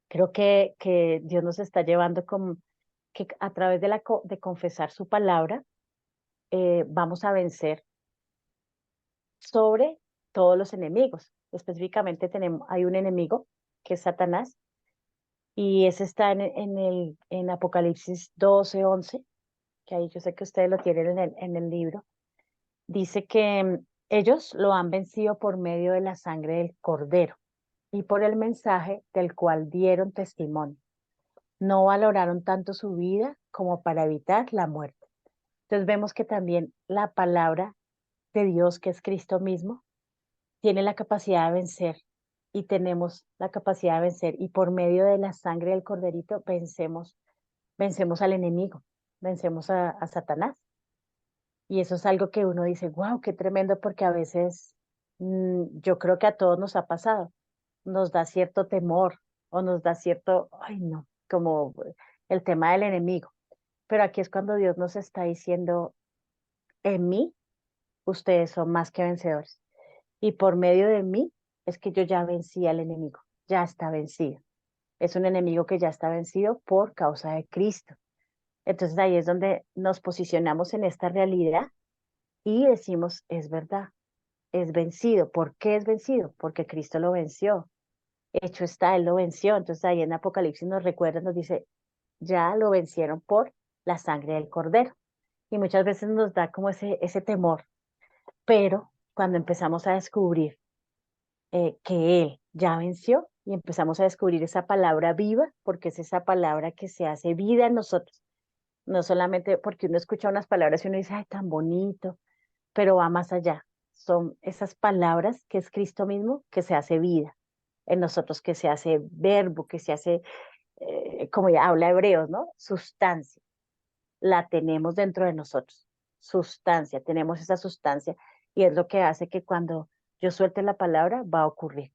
creo que Dios nos está llevando como que a través de confesar su palabra, vamos a vencer sobre todos los enemigos. Específicamente hay un enemigo que es Satanás, y ese está en Apocalipsis 12:11, que ahí yo sé que ustedes lo tienen en el libro. Dice que ellos lo han vencido por medio de la sangre del Cordero y por el mensaje del cual dieron testimonio. No valoraron tanto su vida como para evitar la muerte. Entonces vemos que también la palabra de Dios, que es Cristo mismo, tiene la capacidad de vencer, y tenemos la capacidad de vencer, y por medio de la sangre del corderito vencemos al enemigo, vencemos a Satanás. Y eso es algo que uno dice, wow, qué tremendo, porque a veces yo creo que a todos nos ha pasado, nos da cierto temor o nos da cierto, ay no, como el tema del enemigo. Pero aquí es cuando Dios nos está diciendo, en mí ustedes son más que vencedores. Y por medio de mí es que yo ya vencí al enemigo, ya está vencido. Es un enemigo que ya está vencido por causa de Cristo. Entonces ahí es donde nos posicionamos en esta realidad y decimos, es verdad, es vencido. ¿Por qué es vencido? Porque Cristo lo venció. Hecho está, Él lo venció. Entonces ahí en Apocalipsis nos recuerda, nos dice, ya lo vencieron por la sangre del Cordero. Y muchas veces nos da como ese temor, pero cuando empezamos a descubrir que Él ya venció y empezamos a descubrir esa palabra viva, porque es esa palabra que se hace vida en nosotros. No solamente porque uno escucha unas palabras y uno dice, ay, tan bonito, pero va más allá. Son esas palabras que es Cristo mismo que se hace vida en nosotros, que se hace verbo, que se hace, como ya habla Hebreos, ¿no? Sustancia. La tenemos dentro de nosotros. Sustancia, tenemos esa sustancia, y es lo que hace que cuando yo suelte la palabra va a ocurrir.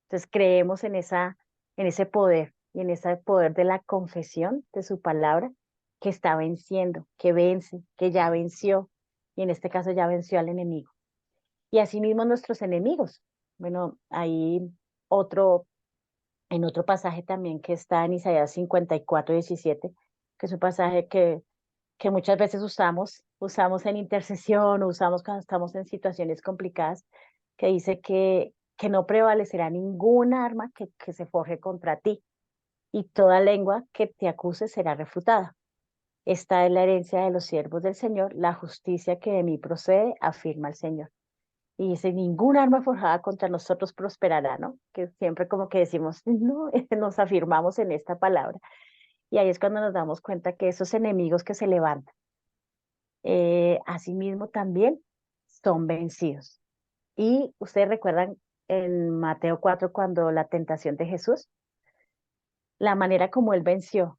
Entonces creemos en ese poder y en ese poder de la confesión de su palabra, que está venciendo, que vence, que ya venció, y en este caso ya venció al enemigo. Y asimismo nuestros enemigos. Bueno, ahí otro, en otro pasaje también que está en Isaías 54:17, que es un pasaje que muchas veces usamos en intercesión, usamos cuando estamos en situaciones complicadas, que dice que no prevalecerá ninguna arma que se forje contra ti, y toda lengua que te acuse será refutada. Esta es la herencia de los siervos del Señor, la justicia que de mí procede, afirma el Señor. Y dice, ninguna arma forjada contra nosotros prosperará, ¿no? Que siempre como que decimos, no, nos afirmamos en esta palabra. Y ahí es cuando nos damos cuenta que esos enemigos que se levantan, asimismo también son vencidos. Y ustedes recuerdan en Mateo 4 cuando la tentación de Jesús, la manera como él venció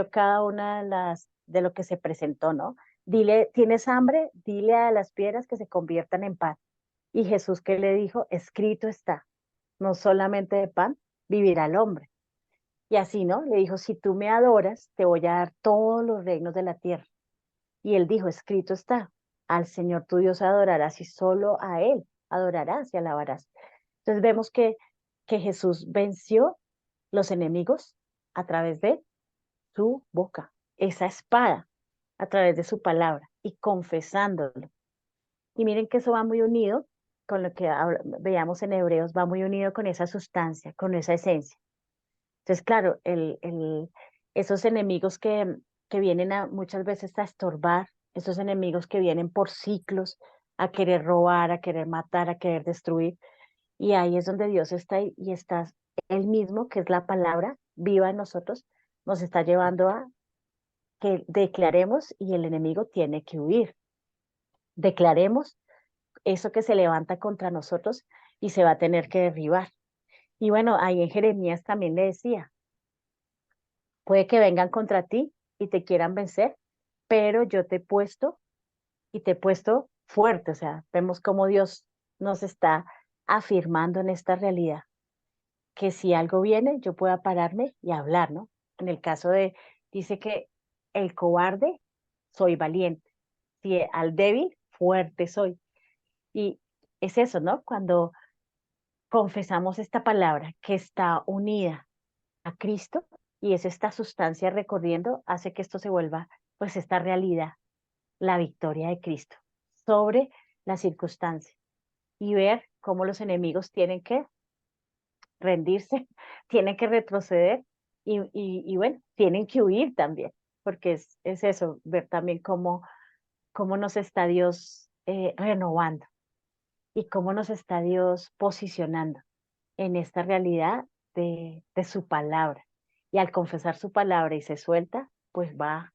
cada una de lo que se presentó, ¿no? Dile, ¿tienes hambre? Dile a las piedras que se conviertan en pan. Y Jesús que le dijo, escrito está, no solamente de pan vivirá el hombre. Y así, ¿no? Le dijo, si tú me adoras, te voy a dar todos los reinos de la tierra. Y él dijo, escrito está, al Señor tu Dios adorarás y solo a Él adorarás y alabarás. Entonces vemos que Jesús venció los enemigos a través de su boca, esa espada, a través de su palabra y confesándolo. Y miren que eso va muy unido con lo que veíamos en Hebreos, va muy unido con esa sustancia, con esa esencia. Entonces, claro, esos enemigos que vienen muchas veces a estorbar, esos enemigos que vienen por ciclos a querer robar, a querer matar, a querer destruir, y ahí es donde Dios está y está Él mismo, que es la palabra viva en nosotros, nos está llevando a que declaremos y el enemigo tiene que huir. Declaremos eso que se levanta contra nosotros y se va a tener que derribar. Y bueno, ahí en Jeremías también le decía, puede que vengan contra ti y te quieran vencer, pero yo te he puesto y te he puesto fuerte. O sea, vemos cómo Dios nos está afirmando en esta realidad, que si algo viene, yo pueda pararme y hablar, ¿no? En el caso dice que el cobarde, soy valiente. Si al débil, fuerte soy. Y es eso, ¿no? Cuando confesamos esta palabra que está unida a Cristo y es esta sustancia recorriendo, hace que esto se vuelva pues esta realidad, la victoria de Cristo sobre la circunstancia y ver cómo los enemigos tienen que rendirse, tienen que retroceder y bueno, tienen que huir también, porque es eso, ver también cómo nos está Dios renovando y cómo nos está Dios posicionando en esta realidad de su palabra. Y al confesar su palabra y se suelta, pues va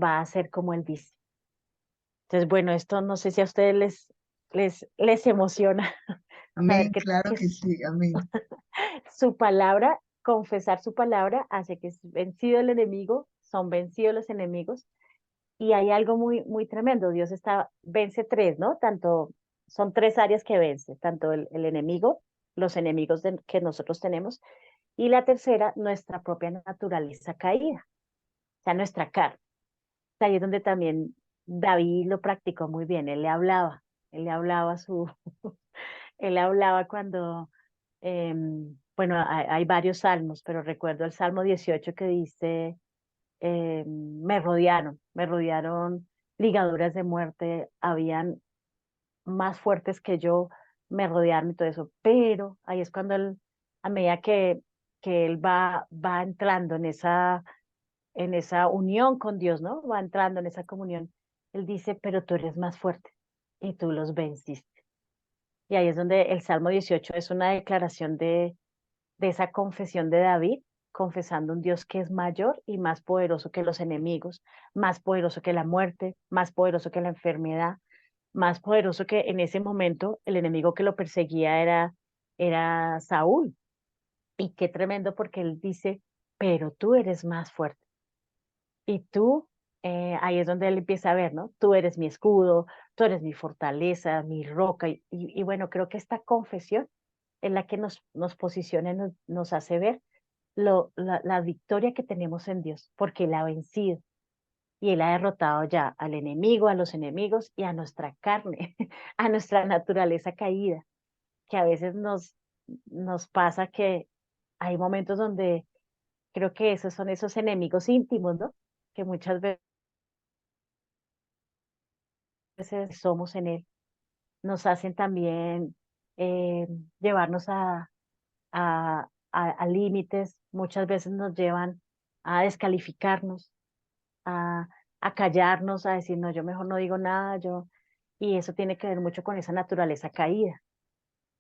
a ser como Él dice. Entonces, bueno, esto no sé si a ustedes les emociona saber Amén, claro que que sí, amén. su palabra, confesar su palabra, hace que es vencido el enemigo, son vencidos los enemigos. Y hay algo muy, muy tremendo. Dios vence tres, ¿no? Son tres áreas que vence, tanto el enemigo, los enemigos que nosotros tenemos, y la tercera, nuestra propia naturaleza caída, o sea, nuestra carne. Ahí es donde también David lo practicó muy bien. Él le hablaba él hablaba cuando, bueno, hay varios salmos, pero recuerdo el Salmo 18 que dice, me rodearon ligaduras de muerte, habían más fuertes que yo, me rodearon y todo eso, pero ahí es cuando a medida que él va entrando en esa unión con Dios, ¿no? Va entrando en esa comunión, él dice, pero tú eres más fuerte y tú los venciste. Y ahí es donde el Salmo 18 es una declaración de esa confesión de David, confesando un Dios que es mayor y más poderoso que los enemigos, más poderoso que la muerte, más poderoso que la enfermedad, más poderoso que en ese momento el enemigo que lo perseguía era Saúl. Y qué tremendo porque él dice, pero tú eres más fuerte. Y tú, ahí es donde él empieza a ver, ¿no? Tú eres mi escudo, tú eres mi fortaleza, mi roca. Y bueno, creo que esta confesión es la que nos posiciona, nos hace ver la victoria que tenemos en Dios, porque Él ha vencido y Él ha derrotado ya al enemigo, a los enemigos y a nuestra carne, a nuestra naturaleza caída, que a veces nos pasa que hay momentos donde creo que esos son esos enemigos íntimos, ¿no? Que muchas veces somos en Él, nos hacen también eh, llevarnos a límites, muchas veces nos llevan a descalificarnos, a, a callarnos, a decir, no, yo mejor no digo nada, y eso tiene que ver mucho con esa naturaleza caída,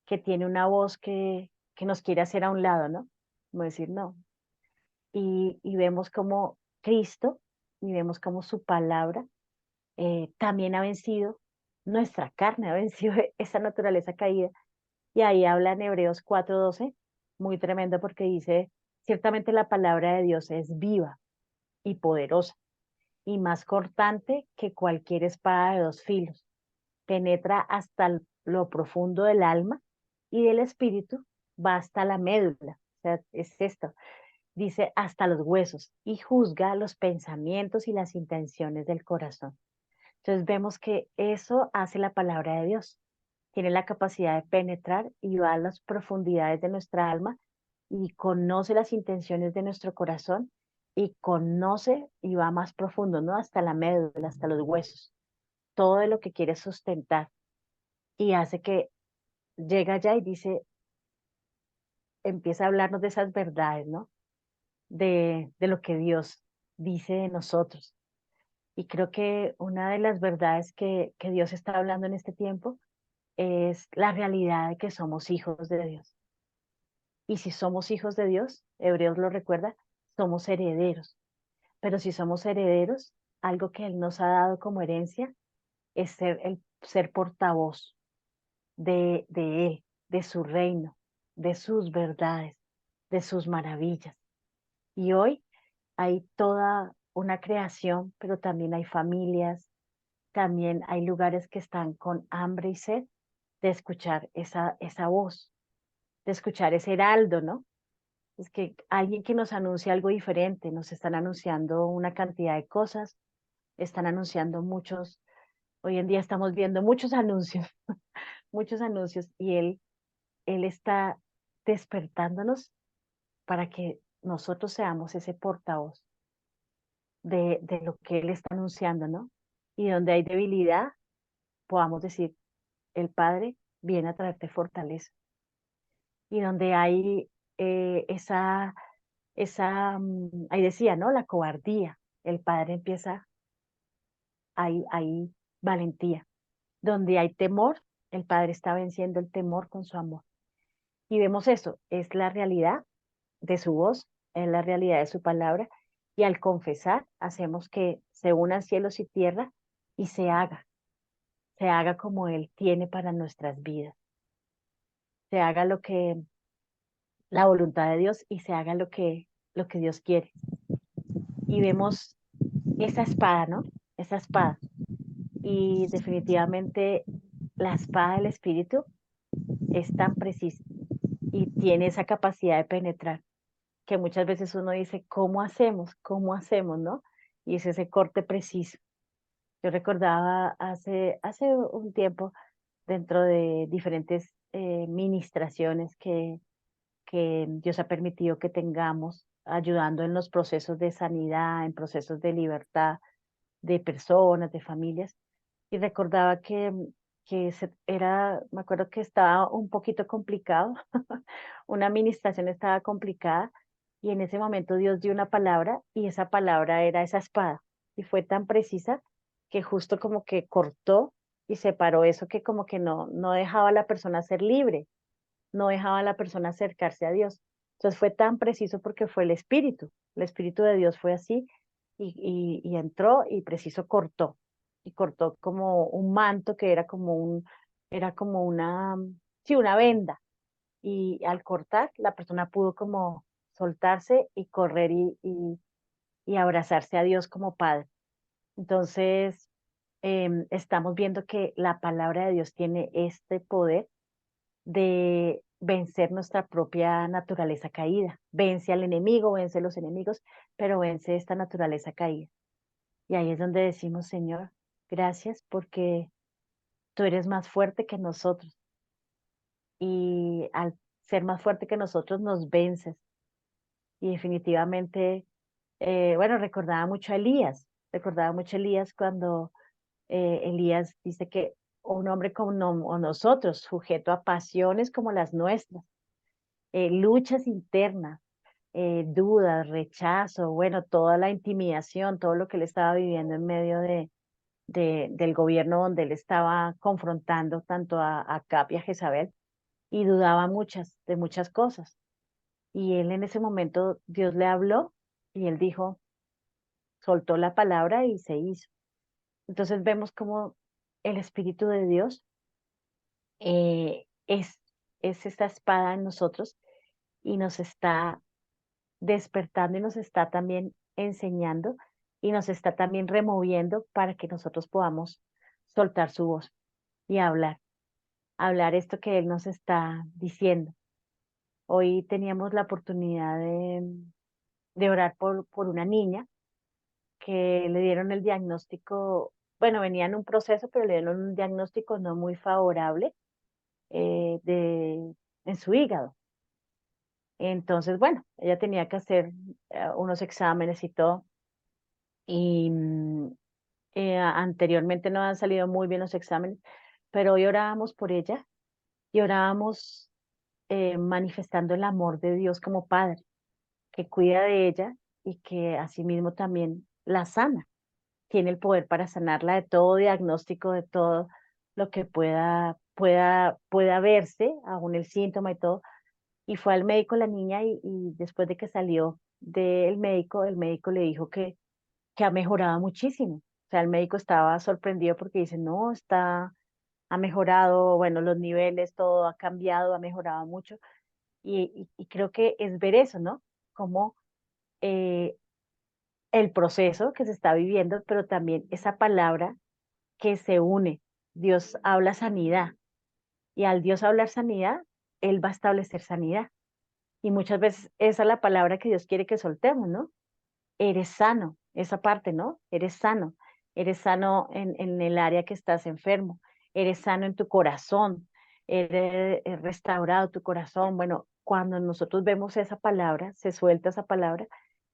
que tiene una voz que nos quiere hacer a un lado, ¿no? Como decir, no. Y vemos como Cristo, y vemos como su palabra también ha vencido nuestra carne, ha vencido esa naturaleza caída. Y ahí habla en Hebreos 4:12, muy tremendo porque dice, ciertamente la palabra de Dios es viva y poderosa y más cortante que cualquier espada de dos filos. Penetra hasta lo profundo del alma y del espíritu, va hasta la médula. O sea, es esto. Dice hasta los huesos y juzga los pensamientos y las intenciones del corazón. Entonces vemos que eso hace la palabra de Dios. Tiene la capacidad de penetrar y va a las profundidades de nuestra alma y conoce las intenciones de nuestro corazón y conoce y va más profundo, ¿no? Hasta la médula, hasta los huesos, todo de lo que quiere sustentar y hace que llega allá y dice, empieza a hablarnos de esas verdades, ¿no? De lo que Dios dice de nosotros. Y creo que una de las verdades que Dios está hablando en este tiempo es la realidad de que somos hijos de Dios. Y si somos hijos de Dios, Hebreos lo recuerda, somos herederos. Pero si somos herederos, algo que Él nos ha dado como herencia es ser portavoz de Él, de su reino, de sus verdades, de sus maravillas. Y hoy hay toda una creación, pero también hay familias, también hay lugares que están con hambre y sed de escuchar esa voz, de escuchar ese heraldo, ¿no? Es que alguien que nos anuncia algo diferente, nos están anunciando una cantidad de cosas, están anunciando muchos, hoy en día estamos viendo muchos anuncios, muchos anuncios, y él está despertándonos para que nosotros seamos ese portavoz de lo que Él está anunciando, ¿no? Y donde hay debilidad, podamos decir, el Padre viene a traerte fortaleza. Y donde hay ahí decía, ¿no? La cobardía, el Padre empieza, hay valentía. Donde hay temor, el Padre está venciendo el temor con su amor. Y vemos eso, es la realidad de su voz, es la realidad de su palabra, y al confesar hacemos que se unan cielos y tierra y se haga como Él tiene para nuestras vidas, se haga lo que la voluntad de Dios y se haga lo que Dios quiere. Y vemos esa espada, ¿no? Esa espada. Y definitivamente la espada del Espíritu es tan precisa y tiene esa capacidad de penetrar que muchas veces uno dice, ¿cómo hacemos? ¿Cómo hacemos? ¿No? Y es ese corte preciso. Yo recordaba hace un tiempo, dentro de diferentes ministraciones que Dios ha permitido que tengamos, ayudando en los procesos de sanidad, en procesos de libertad de personas, de familias, y recordaba me acuerdo que estaba un poquito complicado, una administración estaba complicada, y en ese momento Dios dio una palabra, y esa palabra era esa espada, y fue tan precisa que justo como que cortó y separó eso que como que no dejaba a la persona ser libre, no dejaba a la persona acercarse a Dios. Entonces fue tan preciso porque fue el Espíritu de Dios fue así y entró y preciso cortó. Y cortó como un manto que era como sí, una venda. Y al cortar, la persona pudo como soltarse y correr y abrazarse a Dios como Padre. Entonces, estamos viendo que la palabra de Dios tiene este poder de vencer nuestra propia naturaleza caída. Vence al enemigo, vence a los enemigos, pero vence esta naturaleza caída. Y ahí es donde decimos, Señor, gracias porque tú eres más fuerte que nosotros. Y al ser más fuerte que nosotros, nos vences. Y definitivamente, bueno, recordaba mucho a Elías cuando Elías dice que un hombre como nosotros, sujeto a pasiones como las nuestras, luchas internas, dudas, rechazo, bueno, toda la intimidación, todo lo que él estaba viviendo en medio del gobierno donde él estaba confrontando tanto a Acab y a Jezabel, y dudaba de muchas cosas. Y él en ese momento, Dios le habló y él dijo, soltó la palabra y se hizo. Entonces vemos como el Espíritu de Dios eh, es, es esta espada en nosotros y nos está despertando y nos está también enseñando y nos está también removiendo para que nosotros podamos soltar su voz y hablar esto que Él nos está diciendo. Hoy teníamos la oportunidad de orar por una niña que le dieron el diagnóstico, bueno, venía en un proceso, pero le dieron un diagnóstico no muy favorable en su hígado. Entonces, bueno, ella tenía que hacer unos exámenes y todo. Y anteriormente no han salido muy bien los exámenes, pero hoy orábamos por ella y orábamos manifestando el amor de Dios como Padre, que cuida de ella y que asimismo también la sana. Tiene el poder para sanarla de todo diagnóstico, de todo lo que pueda verse, aún el síntoma y todo. Y fue al médico la niña y después de que salió del médico, el médico le dijo que ha mejorado muchísimo. O sea, el médico estaba sorprendido porque dice, no, ha mejorado, bueno, los niveles, todo ha cambiado, ha mejorado mucho. Y creo que es ver eso, ¿no? Como eh, el proceso que se está viviendo, pero también esa palabra que se une. Dios habla sanidad y al Dios hablar sanidad, Él va a establecer sanidad. Y muchas veces esa es la palabra que Dios quiere que soltemos, ¿no? Eres sano, esa parte, ¿no? Eres sano en el área que estás enfermo, eres sano en tu corazón, eres restaurado tu corazón. Bueno, cuando nosotros vemos esa palabra, se suelta esa palabra,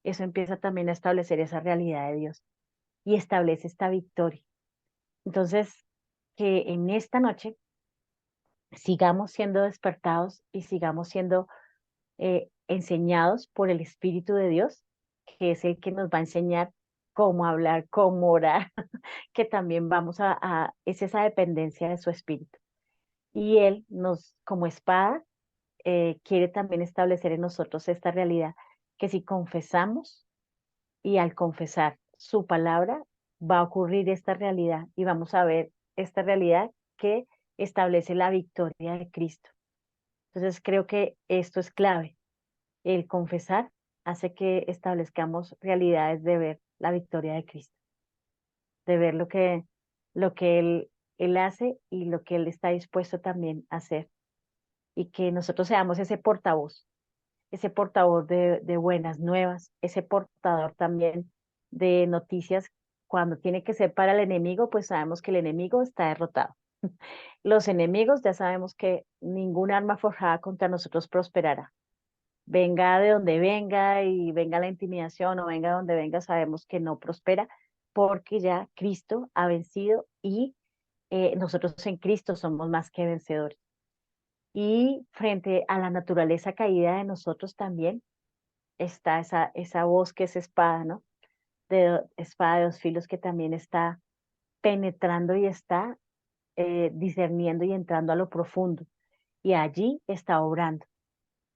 eso empieza también a establecer esa realidad de Dios y establece esta victoria. Entonces, que en esta noche sigamos siendo despertados y sigamos siendo enseñados por el Espíritu de Dios, que es el que nos va a enseñar cómo hablar, cómo orar, que también es esa dependencia de su Espíritu. Y Él nos, como espada, quiere también establecer en nosotros esta realidad, que si confesamos y al confesar su palabra, va a ocurrir esta realidad y vamos a ver esta realidad que establece la victoria de Cristo. Entonces creo que esto es clave. El confesar hace que establezcamos realidades de ver la victoria de Cristo, de ver lo que Él hace y lo que Él está dispuesto también a hacer. Y que nosotros seamos ese portavoz de buenas nuevas, ese portador también de noticias. Cuando tiene que ser para el enemigo, pues sabemos que el enemigo está derrotado. Los enemigos ya sabemos que ningún arma forjada contra nosotros prosperará. Venga de donde venga y venga la intimidación o venga de donde venga, sabemos que no prospera porque ya Cristo ha vencido y nosotros en Cristo somos más que vencedores. Y frente a la naturaleza caída de nosotros también está esa voz que es espada, ¿no? Espada de dos filos que también está penetrando y está discerniendo y entrando a lo profundo. Y allí está obrando.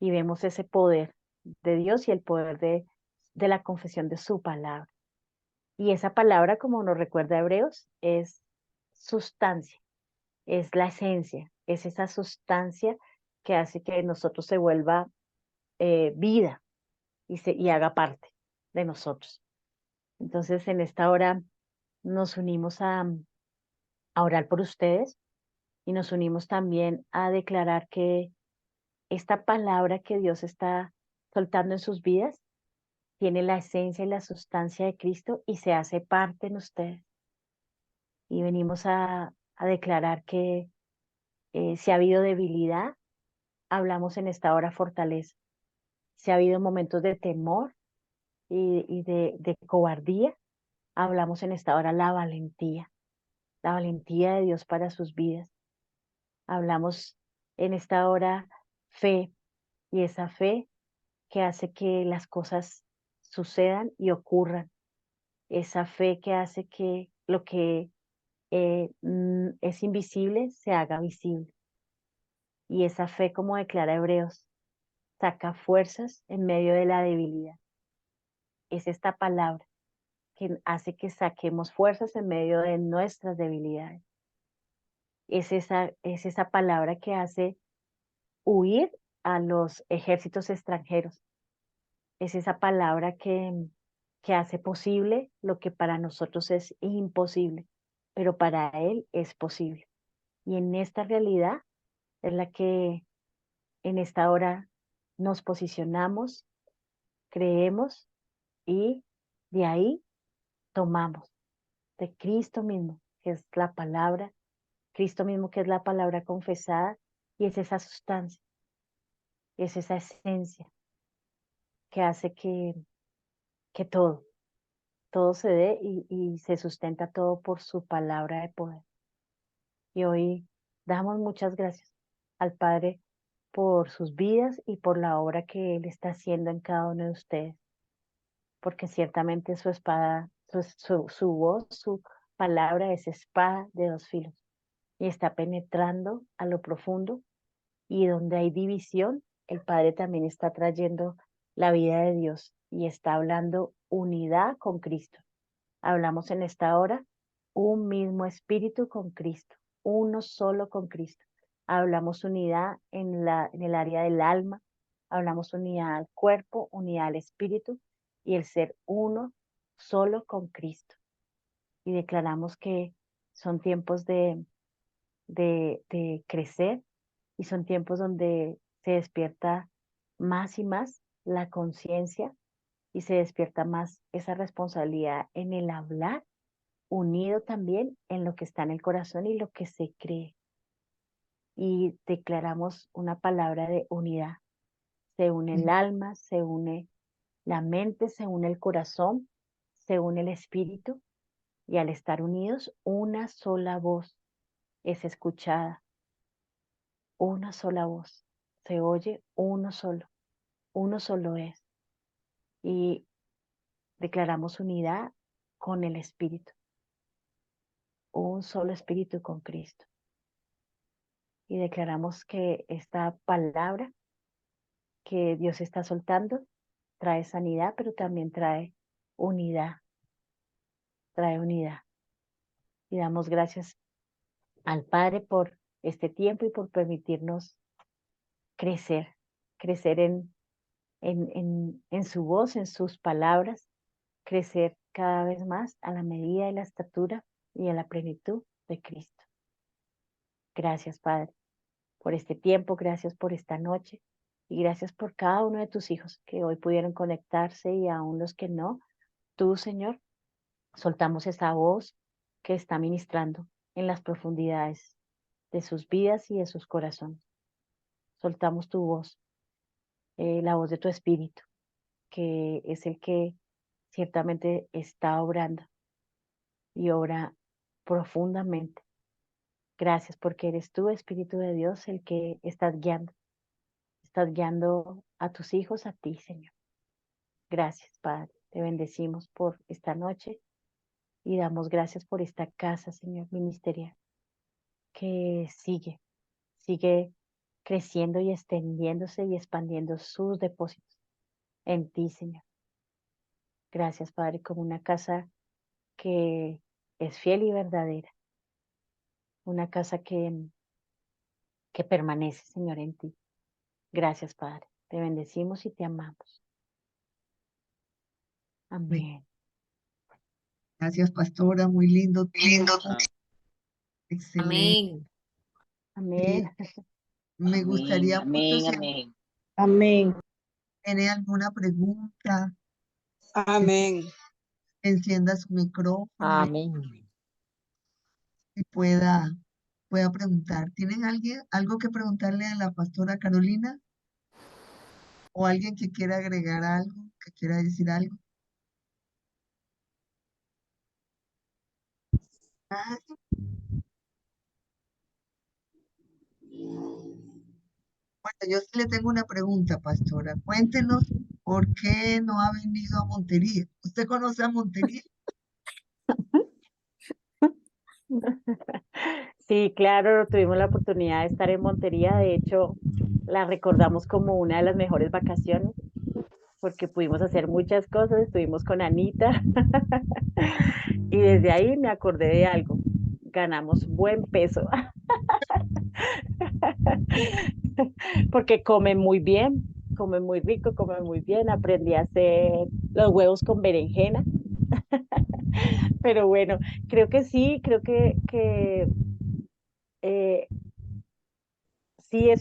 Y vemos ese poder de Dios y el poder de la confesión de su palabra. Y esa palabra, como nos recuerda Hebreos, es sustancia, es la esencia, es esa sustancia que hace que nosotros se vuelva vida y haga parte de nosotros. Entonces, en esta hora nos unimos a orar por ustedes y nos unimos también a declarar que esta palabra que Dios está soltando en sus vidas tiene la esencia y la sustancia de Cristo y se hace parte en ustedes. Y venimos a declarar que si ha habido debilidad, hablamos en esta hora fortaleza. Si ha habido momentos de temor y de cobardía, hablamos en esta hora la valentía de Dios para sus vidas. Hablamos en esta hora fe y esa fe que hace que las cosas sucedan y ocurran. Esa fe que hace que lo que es invisible se haga visible. Y esa fe, como declara Hebreos, saca fuerzas en medio de la debilidad. Es esta palabra que hace que saquemos fuerzas en medio de nuestras debilidades. Es esa palabra que hace huir a los ejércitos extranjeros. Es esa palabra que hace posible lo que para nosotros es imposible, pero para Él es posible. Y en esta realidad es la que en esta hora nos posicionamos, creemos y de ahí tomamos de Cristo mismo, que es la palabra, Cristo mismo que es la palabra confesada, y es esa sustancia, es esa esencia que hace que todo se dé y se sustenta todo por su palabra de poder. Y hoy damos muchas gracias al Padre por sus vidas y por la obra que Él está haciendo en cada uno de ustedes, porque ciertamente su espada, su voz, su palabra es espada de dos filos y está penetrando a lo profundo, y donde hay división, el Padre también está trayendo la vida de Dios y está hablando unidad con Cristo. Hablamos en esta hora un mismo espíritu con Cristo, uno solo con Cristo. Hablamos unidad en el área del alma, hablamos unidad al cuerpo, unidad al espíritu y el ser uno solo con Cristo. Y declaramos que son tiempos de crecer, y son tiempos donde se despierta más y más la conciencia y se despierta más esa responsabilidad en el hablar, unido también en lo que está en el corazón y lo que se cree. Y declaramos una palabra de unidad. Se une el alma, se une la mente, se une el corazón, se une el espíritu, y al estar unidos, una sola voz es escuchada. Una sola voz, se oye uno solo es. Y declaramos unidad con el Espíritu, un solo Espíritu con Cristo. Y declaramos que esta palabra que Dios está soltando trae sanidad, pero también trae unidad, Y damos gracias al Padre por este tiempo y por permitirnos crecer en su voz, en sus palabras, crecer cada vez más a la medida de la estatura y a la plenitud de Cristo. Gracias, Padre, por este tiempo, gracias por esta noche y gracias por cada uno de tus hijos que hoy pudieron conectarse, y aún los que no. Tú, Señor, soltamos esa voz que está ministrando en las profundidades de sus vidas y de sus corazones. Soltamos tu voz, la voz de tu Espíritu, que es el que ciertamente está obrando y obra profundamente. Gracias porque eres tú, Espíritu de Dios, el que estás guiando a tus hijos, a ti, Señor. Gracias, Padre. Te bendecimos por esta noche y damos gracias por esta casa, Señor, ministerial, que sigue creciendo y extendiéndose y expandiendo sus depósitos en ti, Señor. Gracias, Padre, como una casa que es fiel y verdadera, una casa que permanece, Señor, en ti. Gracias, Padre. Te bendecimos y te amamos. Amén. Gracias, pastora, muy lindo. Excelente. Amén. Amén. Me gustaría mucho si Amén. Amén. tiene alguna pregunta, Amén. encienda su micrófono Amén. y pueda preguntar. ¿Tienen algo que preguntarle a la pastora Carolina? ¿O alguien que quiera agregar algo, que quiera decir algo? Ah, bueno, yo sí le tengo una pregunta, pastora. Cuéntenos por qué no ha venido a Montería. ¿Usted conoce a Montería? Sí, claro, tuvimos la oportunidad de estar en Montería. De hecho, la recordamos como una de las mejores vacaciones. porque pudimos hacer muchas cosas, estuvimos con Anita y desde ahí me acordé de algo. Ganamos buen peso porque comen muy bien, comen muy rico, comen muy bien. Aprendí a hacer los huevos con berenjena, pero bueno, creo que sí, creo que sí es